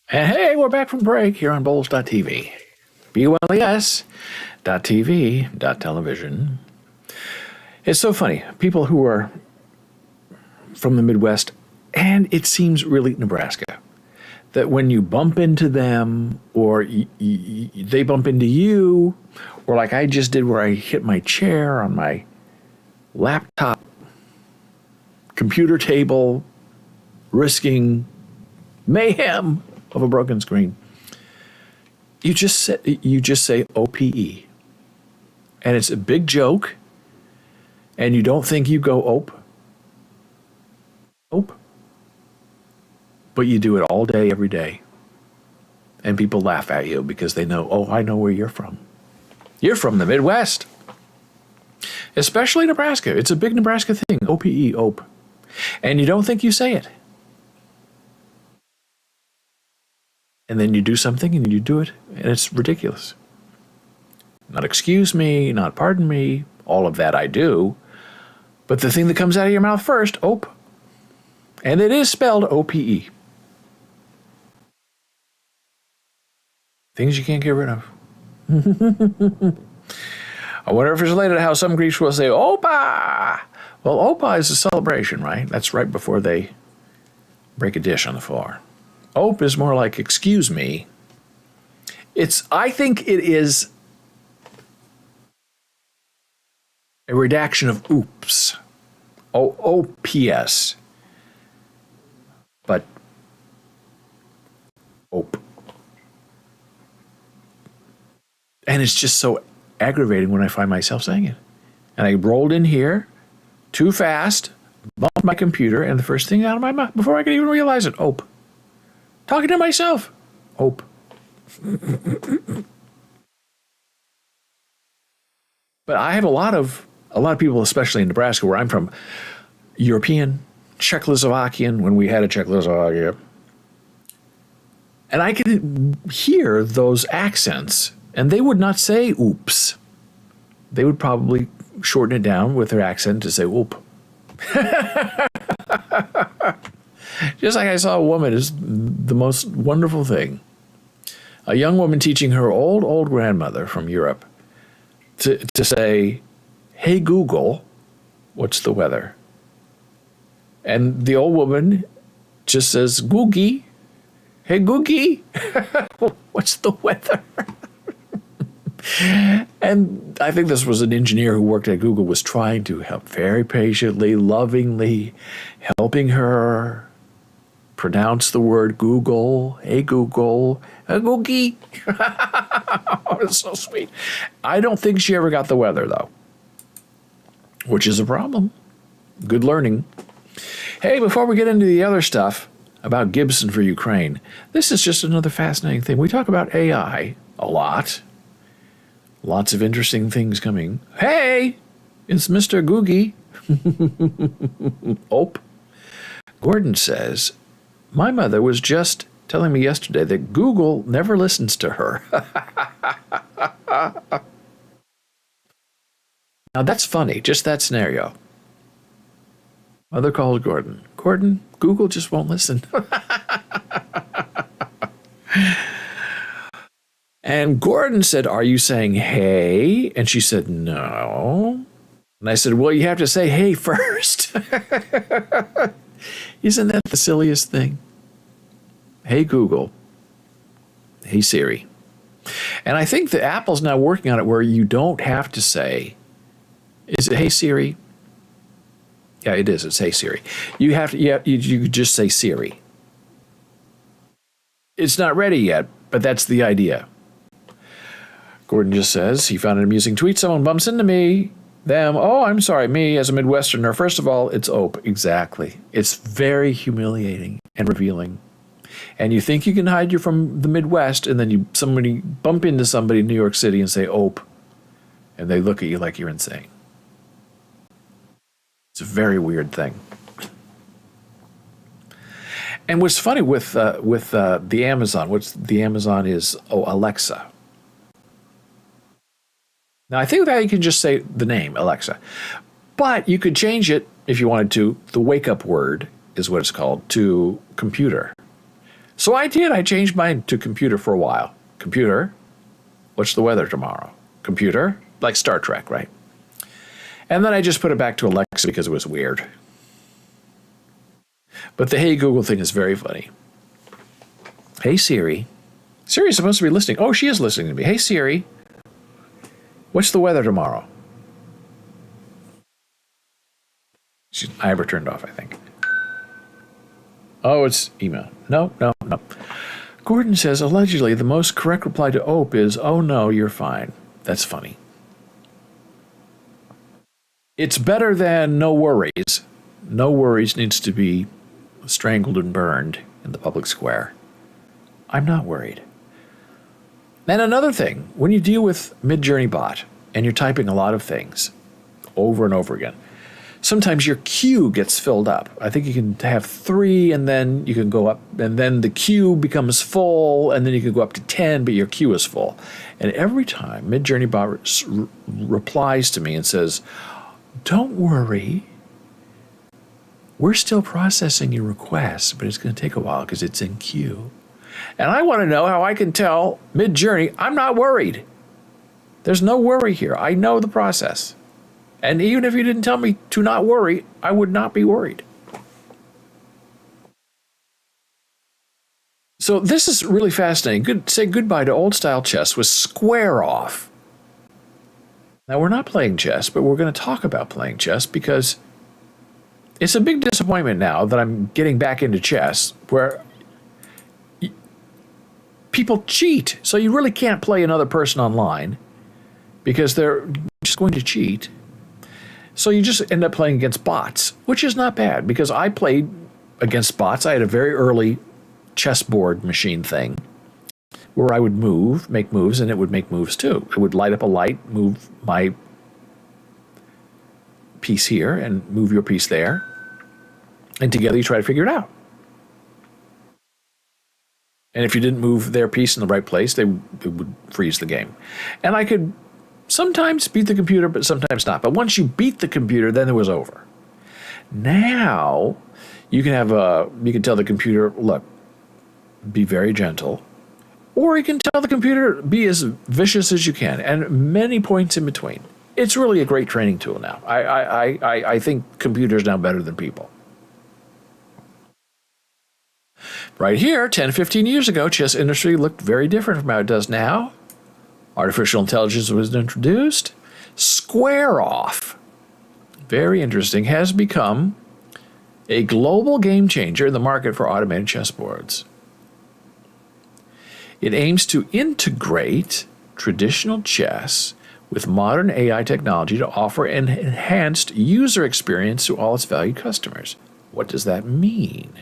[SPEAKER 1] And hey, we're back from break here on Bowls.tv. BOLES.tv.television. It's so funny. People who are from the Midwest, and it seems really Nebraska, that when you bump into them or they bump into you, or like I just did where I hit my chair on my laptop computer table, risking mayhem of a broken screen. You just say OPE, and it's a big joke, and you don't think you go ope, but you do it all day, every day, and people laugh at you because they know, oh, I know where you're from. You're from the Midwest, especially Nebraska. It's a big Nebraska thing, OPE, ope, and you don't think you say it. And then you do something and you do it, and it's ridiculous. Not excuse me, not pardon me, all of that I do. But the thing that comes out of your mouth first, ope. And it is spelled OPE. Things you can't get rid of. I wonder if it's related to how some Greeks will say, Opa! Well, Opa is a celebration, right? That's right before they break a dish on the floor. Ope is more like, excuse me. I think it is a redaction of oops. OPS. But ope. And it's just so aggravating when I find myself saying it. And I rolled in here too fast, bumped my computer, and the first thing out of my mouth, before I could even realize it, ope. Talking to myself. Ope. But I have a lot of people, especially in Nebraska, where I'm from, European, Czechoslovakian, when we had a Czechoslovakia. And I could hear those accents, and they would not say oops. They would probably shorten it down with their accent to say oop. Just like I saw a woman, is the most wonderful thing. A young woman teaching her old grandmother from Europe to say, hey, Google, what's the weather? And the old woman just says, Googie, hey, Googie, what's the weather? And I think this was an engineer who worked at Google, was trying to help very patiently, lovingly, helping her pronounce the word Google. Hey, Google. Googie. Oh, it's so sweet. I don't think she ever got the weather, though, which is a problem. Good learning. Hey, before we get into the other stuff about Gibson for Ukraine, this is just another fascinating thing. We talk about AI a lot. Lots of interesting things coming. Hey, it's Mr. Googie. Ope. Gordon says, my mother was just telling me yesterday that Google never listens to her. Now that's funny, just that scenario. Mother calls Gordon. Gordon, Google just won't listen. And Gordon said, are you saying hey? And she said, no. And I said, well, you have to say hey first. Isn't that the silliest thing? Hey, Google. Hey, Siri. And I think that Apple's now working on it where you don't have to say, is it hey, Siri? Yeah, it is. It's hey, Siri. You have to, you just say Siri. It's not ready yet, but that's the idea. Gordon just says he found an amusing tweet. Someone bumps into me. Them. Oh, I'm sorry. Me as a Midwesterner. First of all, it's ope. Exactly. It's very humiliating and revealing. And you think you can hide you're from the Midwest, and then somebody bump into somebody in New York City and say ope, and they look at you like you're insane. It's a very weird thing. And what's funny with the Amazon is Alexa. Now, I think that you can just say the name, Alexa. But you could change it, if you wanted to, the wake-up word is what it's called, to computer. So I did. I changed mine to computer for a while. Computer, what's the weather tomorrow? Computer, like Star Trek, right? And then I just put it back to Alexa because it was weird. But the Hey Google thing is very funny. Hey Siri. Siri's supposed to be listening. Oh, she is listening to me. Hey Siri, what's the weather tomorrow? I have her turned off, I think. Oh, it's email. No. Gordon says, allegedly, the most correct reply to Ope is, oh no, you're fine. That's funny. It's better than no worries. No worries needs to be strangled and burned in the public square. I'm not worried. And another thing, when you deal with Midjourney Bot and you're typing a lot of things over and over again, sometimes your queue gets filled up. I think you can have 3 and then you can go up and then the queue becomes full and then you can go up to 10, but your queue is full. And every time Midjourney Bot replies to me and says, don't worry, we're still processing your request, but it's going to take a while because it's in queue. And I want to know how I can tell Midjourney I'm not worried. There's no worry here. I know the process. And even if you didn't tell me to not worry, I would not be worried. So this is really fascinating. Say goodbye to old-style chess with Square Off. Now, we're not playing chess, but we're going to talk about playing chess because it's a big disappointment now that I'm getting back into chess where people cheat. So you really can't play another person online because they're just going to cheat. So you just end up playing against bots, which is not bad because I played against bots. I had a very early chessboard machine thing where I would make moves, and it would make moves too. It would light up a light, move my piece here and move your piece there. And together you try to figure it out. And if you didn't move their piece in the right place, it would freeze the game. And I could sometimes beat the computer, but sometimes not. But once you beat the computer, then it was over. Now, you can tell the computer, look, be very gentle. Or you can tell the computer, be as vicious as you can, and many points in between. It's really a great training tool now. I think computers now better than people. Right here, 10, 15 years ago, chess industry looked very different from how it does now. Artificial intelligence was introduced. Square Off, very interesting, has become a global game changer in the market for automated chessboards. It aims to integrate traditional chess with modern AI technology to offer an enhanced user experience to all its valued customers. What does that mean?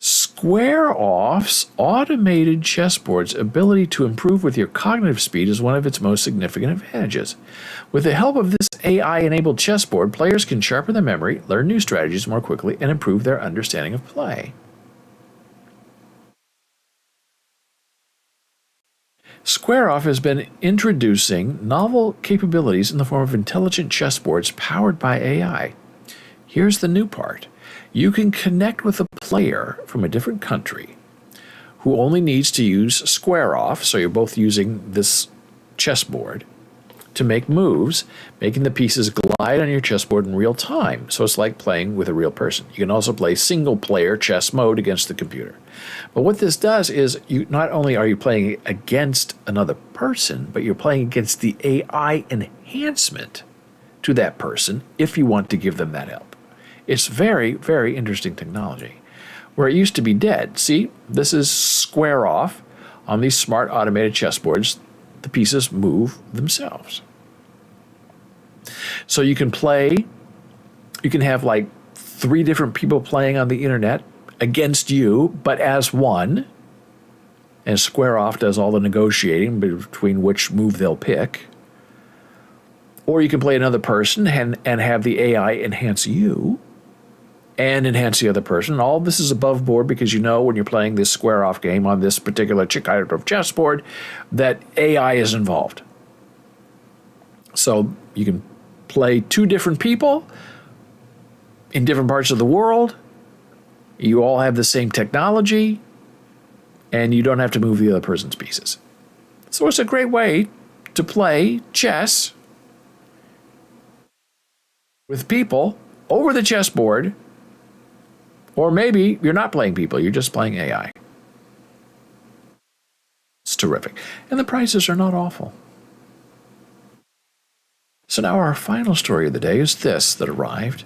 [SPEAKER 1] Square Off's automated chessboard's ability to improve with your cognitive speed is one of its most significant advantages. With the help of this AI-enabled chessboard, players can sharpen their memory, learn new strategies more quickly, and improve their understanding of play. Square Off has been introducing novel capabilities in the form of intelligent chessboards powered by AI. Here's the new part. You can connect with a player from a different country who only needs to use Square Off, so you're both using this chessboard, to make moves, making the pieces glide on your chessboard in real time. So it's like playing with a real person. You can also play single-player chess mode against the computer. But what this does is you not only are you playing against another person, but you're playing against the AI enhancement to that person if you want to give them that help. It's very, very interesting technology. Where it used to be dead. See, this is Square Off on these smart automated chessboards. The pieces move themselves. So you can have like 3 different people playing on the internet against you, but as one. And Square Off does all the negotiating between which move they'll pick. Or you can play another person and have the AI enhance you and enhance the other person. All this is above board because you know when you're playing this Square Off game on this particular kind of chessboard that AI is involved. So you can play 2 different people in different parts of the world You all have the same technology, and you don't have to move the other person's pieces. So it's a great way to play chess with people over the chessboard, or maybe you're not playing people, you're just playing AI. It's terrific. And the prices are not awful. So now our final story of the day is this that arrived.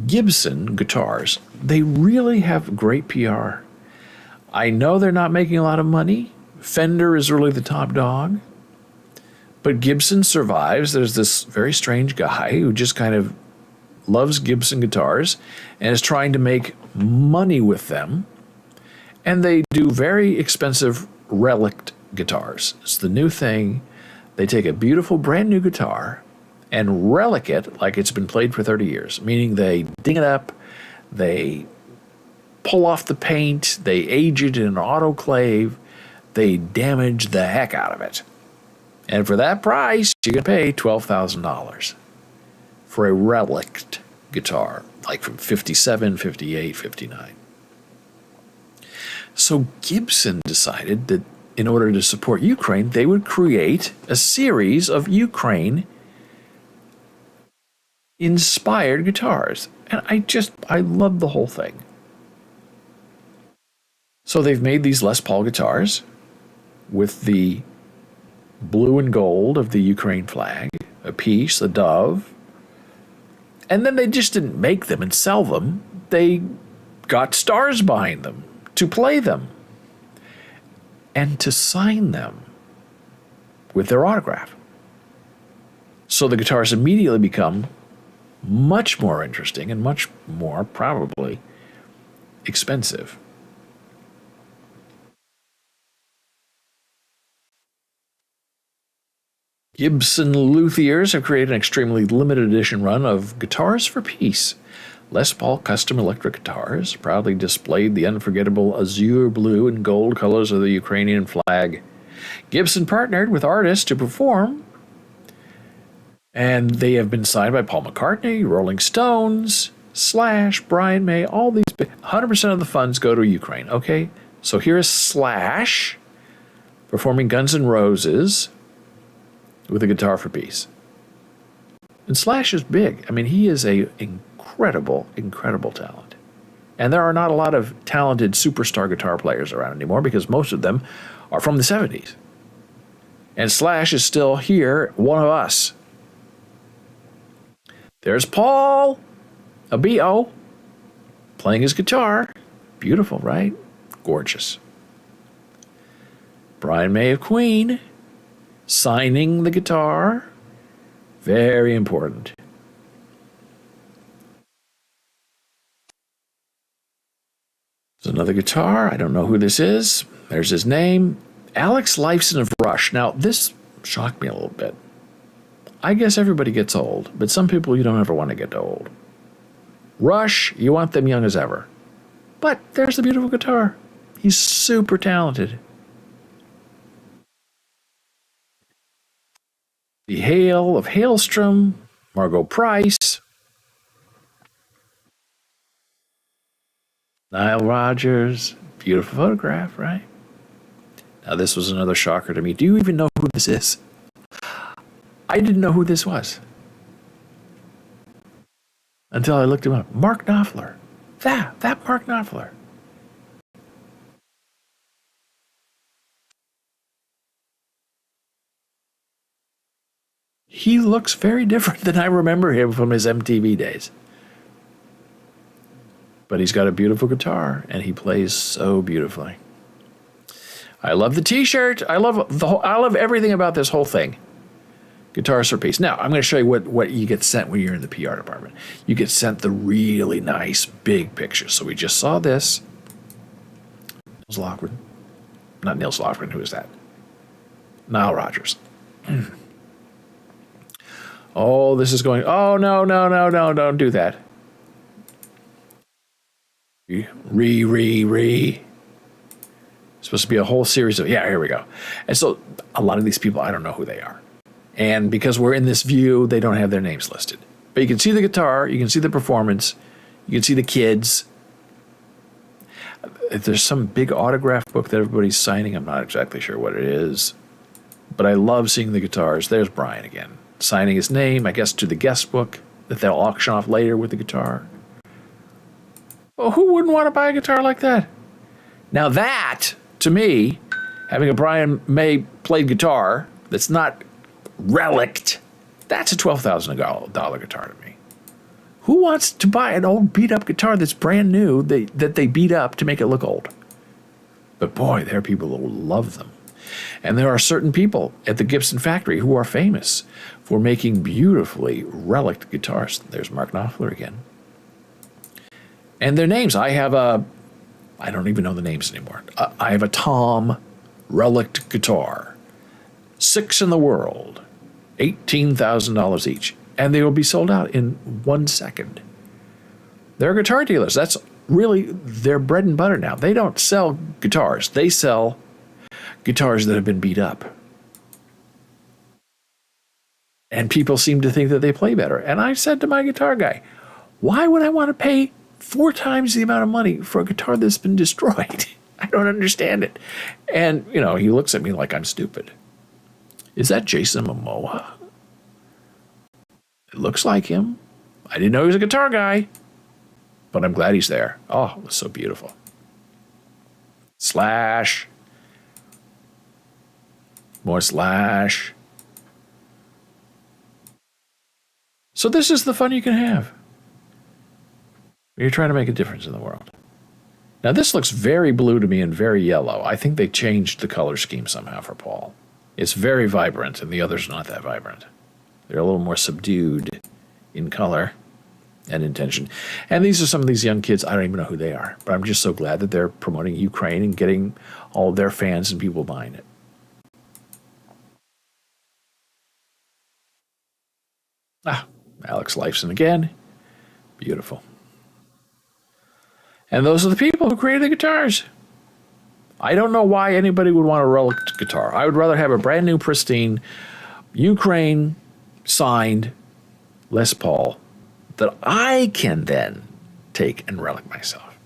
[SPEAKER 1] Gibson guitars. They really have great PR. I know they're not making a lot of money. Fender is really the top dog. But Gibson survives. There's this very strange guy who just kind of loves Gibson guitars and is trying to make money with them. And they do very expensive relic guitars. It's the new thing. They take a beautiful brand new guitar and relic it like it's been played for 30 years, meaning they ding it up, they pull off the paint, they age it in an autoclave, they damage the heck out of it. And for that price, you can pay $12,000 for a relic guitar, like from 57, 58, 59. So Gibson decided that in order to support Ukraine, they would create a series of Ukraine-inspired guitars. And I love the whole thing. So they've made these Les Paul guitars with the blue and gold of the Ukraine flag, a piece, a dove. And then they just didn't make them and sell them. They got stars behind them to play them and to sign them with their autograph. So the guitars immediately become much more interesting and much more, probably, expensive. Gibson luthiers have created an extremely limited edition run of Guitars for Peace. Les Paul custom electric guitars proudly displayed the unforgettable azure blue and gold colors of the Ukrainian flag. Gibson partnered with artists to perform, and they have been signed by Paul McCartney, Rolling Stones, Slash, Brian May, all these. 100% of the funds go to Ukraine, okay? So here is Slash performing Guns N' Roses with a Guitar for Peace. And Slash is big. I mean, he is a incredible, incredible talent. And there are not a lot of talented superstar guitar players around anymore because most of them are from the 70s. And Slash is still here, one of us. There's Paul, a B.O., playing his guitar. Beautiful, right? Gorgeous. Brian May of Queen, signing the guitar. Very important. There's another guitar. I don't know who this is. There's his name. Alex Lifeson of Rush. Now, this shocked me a little bit. I guess everybody gets old, but some people you don't ever want to get old. Rush, you want them young as ever. But there's the beautiful guitar. He's super talented. The Hail of Hailstrom, Margot Price, Nile Rodgers. Beautiful photograph, right? Now this was another shocker to me. Do you even know who this is? I didn't know who this was until I looked him up. Mark Knopfler. That Mark Knopfler. He looks very different than I remember him from his MTV days. But he's got a beautiful guitar, and he plays so beautifully. I love the T-shirt. I love everything about this whole thing. Guitars for Peace. Now, I'm going to show you what you get sent when you're in the PR department. You get sent the really nice big pictures. So we just saw this. Nils Lofgren. Not Nils Lofgren. Who is that? Nile Rodgers. Oh, this is going. Oh, no, don't do that. It's supposed to be a whole series of. Yeah, here we go. And so a lot of these people, I don't know who they are. And because we're in this view, they don't have their names listed. But you can see the guitar, you can see the performance, you can see the kids. There's some big autograph book that everybody's signing. I'm not exactly sure what it is, but I love seeing the guitars. There's Brian again, signing his name, I guess, to the guest book that they'll auction off later with the guitar. Well, who wouldn't want to buy a guitar like that? Now that, to me, having a Brian May played guitar that's not relicked, that's a $12,000 guitar to me. Who wants to buy an old beat-up guitar that's brand new that they beat up to make it look old? But boy, there are people who love them. And there are certain people at the Gibson factory who are famous for making beautifully relict guitars. There's Mark Knopfler again. And their names, I don't even know the names anymore. I have a Tom relict guitar. 6 in the world. $18,000 each. And they will be sold out in 1 second. They're guitar dealers. That's really their bread and butter now. They don't sell guitars. They sell guitars that have been beat up. And people seem to think that they play better. And I said to my guitar guy, why would I want to pay 4 times the amount of money for a guitar that's been destroyed? I don't understand it. And, he looks at me like I'm stupid. Is that Jason Momoa? It looks like him. I didn't know he was a guitar guy, but I'm glad he's there. Oh, it was so beautiful. Slash. More Slash. So this is the fun you can have when you're trying to make a difference in the world. Now this looks very blue to me and very yellow. I think they changed the color scheme somehow for Paul. It's very vibrant and the other's not that vibrant. They're a little more subdued in color and intention. And these are some of these young kids. I don't even know who they are, but I'm just so glad that they're promoting Ukraine and getting all of their fans and people buying it. Alex Lifeson again. Beautiful. And those are the people who created the guitars. I don't know why anybody would want a relic guitar. I would rather have a brand new, pristine, Ukraine signed Les Paul that I can then take and relic myself.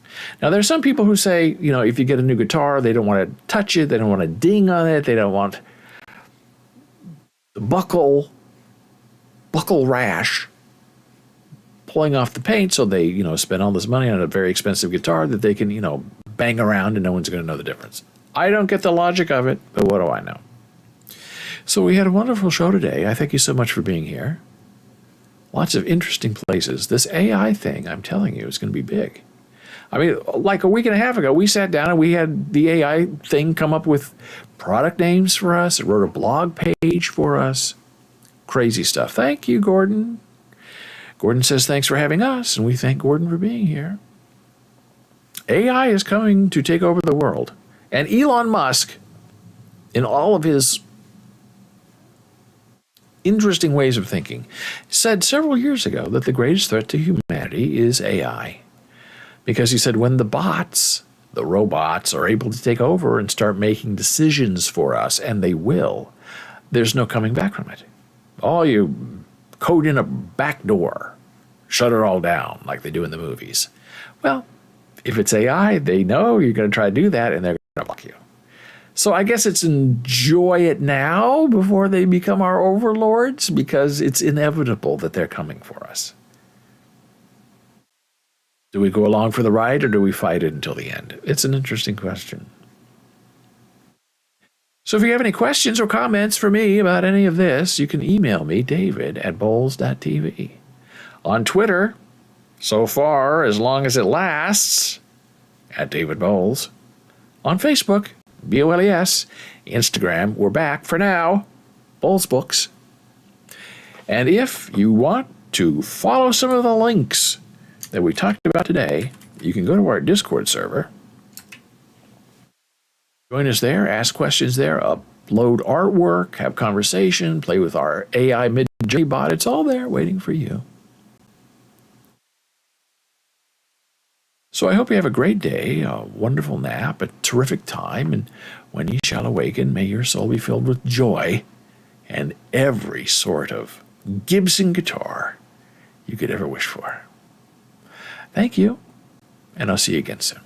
[SPEAKER 1] Now, there's some people who say, if you get a new guitar, they don't want to touch it, they don't want to ding on it, they don't want the buckle rash pulling off the paint, so they, spend all this money on a very expensive guitar that they can, bang around and no one's going to know the difference. I don't get the logic of it, but what do I know? So we had a wonderful show today. I thank you so much for being here. Lots of interesting places. This AI thing, I'm telling you, is going to be big. I mean, like a week and a half ago, we sat down and we had the AI thing come up with product names for us. It wrote a blog page for us. Crazy stuff. Thank you, Gordon. Gordon says thanks for having us, and we thank Gordon for being here. AI is coming to take over the world. And Elon Musk, in all of his interesting ways of thinking, said several years ago that the greatest threat to humanity is AI. Because he said when the bots, the robots, are able to take over and start making decisions for us, and they will, there's no coming back from it. Oh, you code in a back door, shut it all down like they do in the movies. Well, if it's AI, they know you're going to try to do that, and they're going to block you. So I guess it's enjoy it now before they become our overlords, because it's inevitable that they're coming for us. Do we go along for the ride, or do we fight it until the end? It's an interesting question. So if you have any questions or comments for me about any of this, you can email me, david@bowles.tv. On Twitter, so far, as long as it lasts, @DavidBowles. On Facebook, BOLES. Instagram, we're back for now, Bowles Books. And if you want to follow some of the links that we talked about today, you can go to our Discord server. Join us there, ask questions there, upload artwork, have conversation, play with our AI Mid-Journey bot. It's all there waiting for you. So I hope you have a great day, a wonderful nap, a terrific time, and when you shall awaken, may your soul be filled with joy and every sort of Gibson guitar you could ever wish for. Thank you, and I'll see you again soon.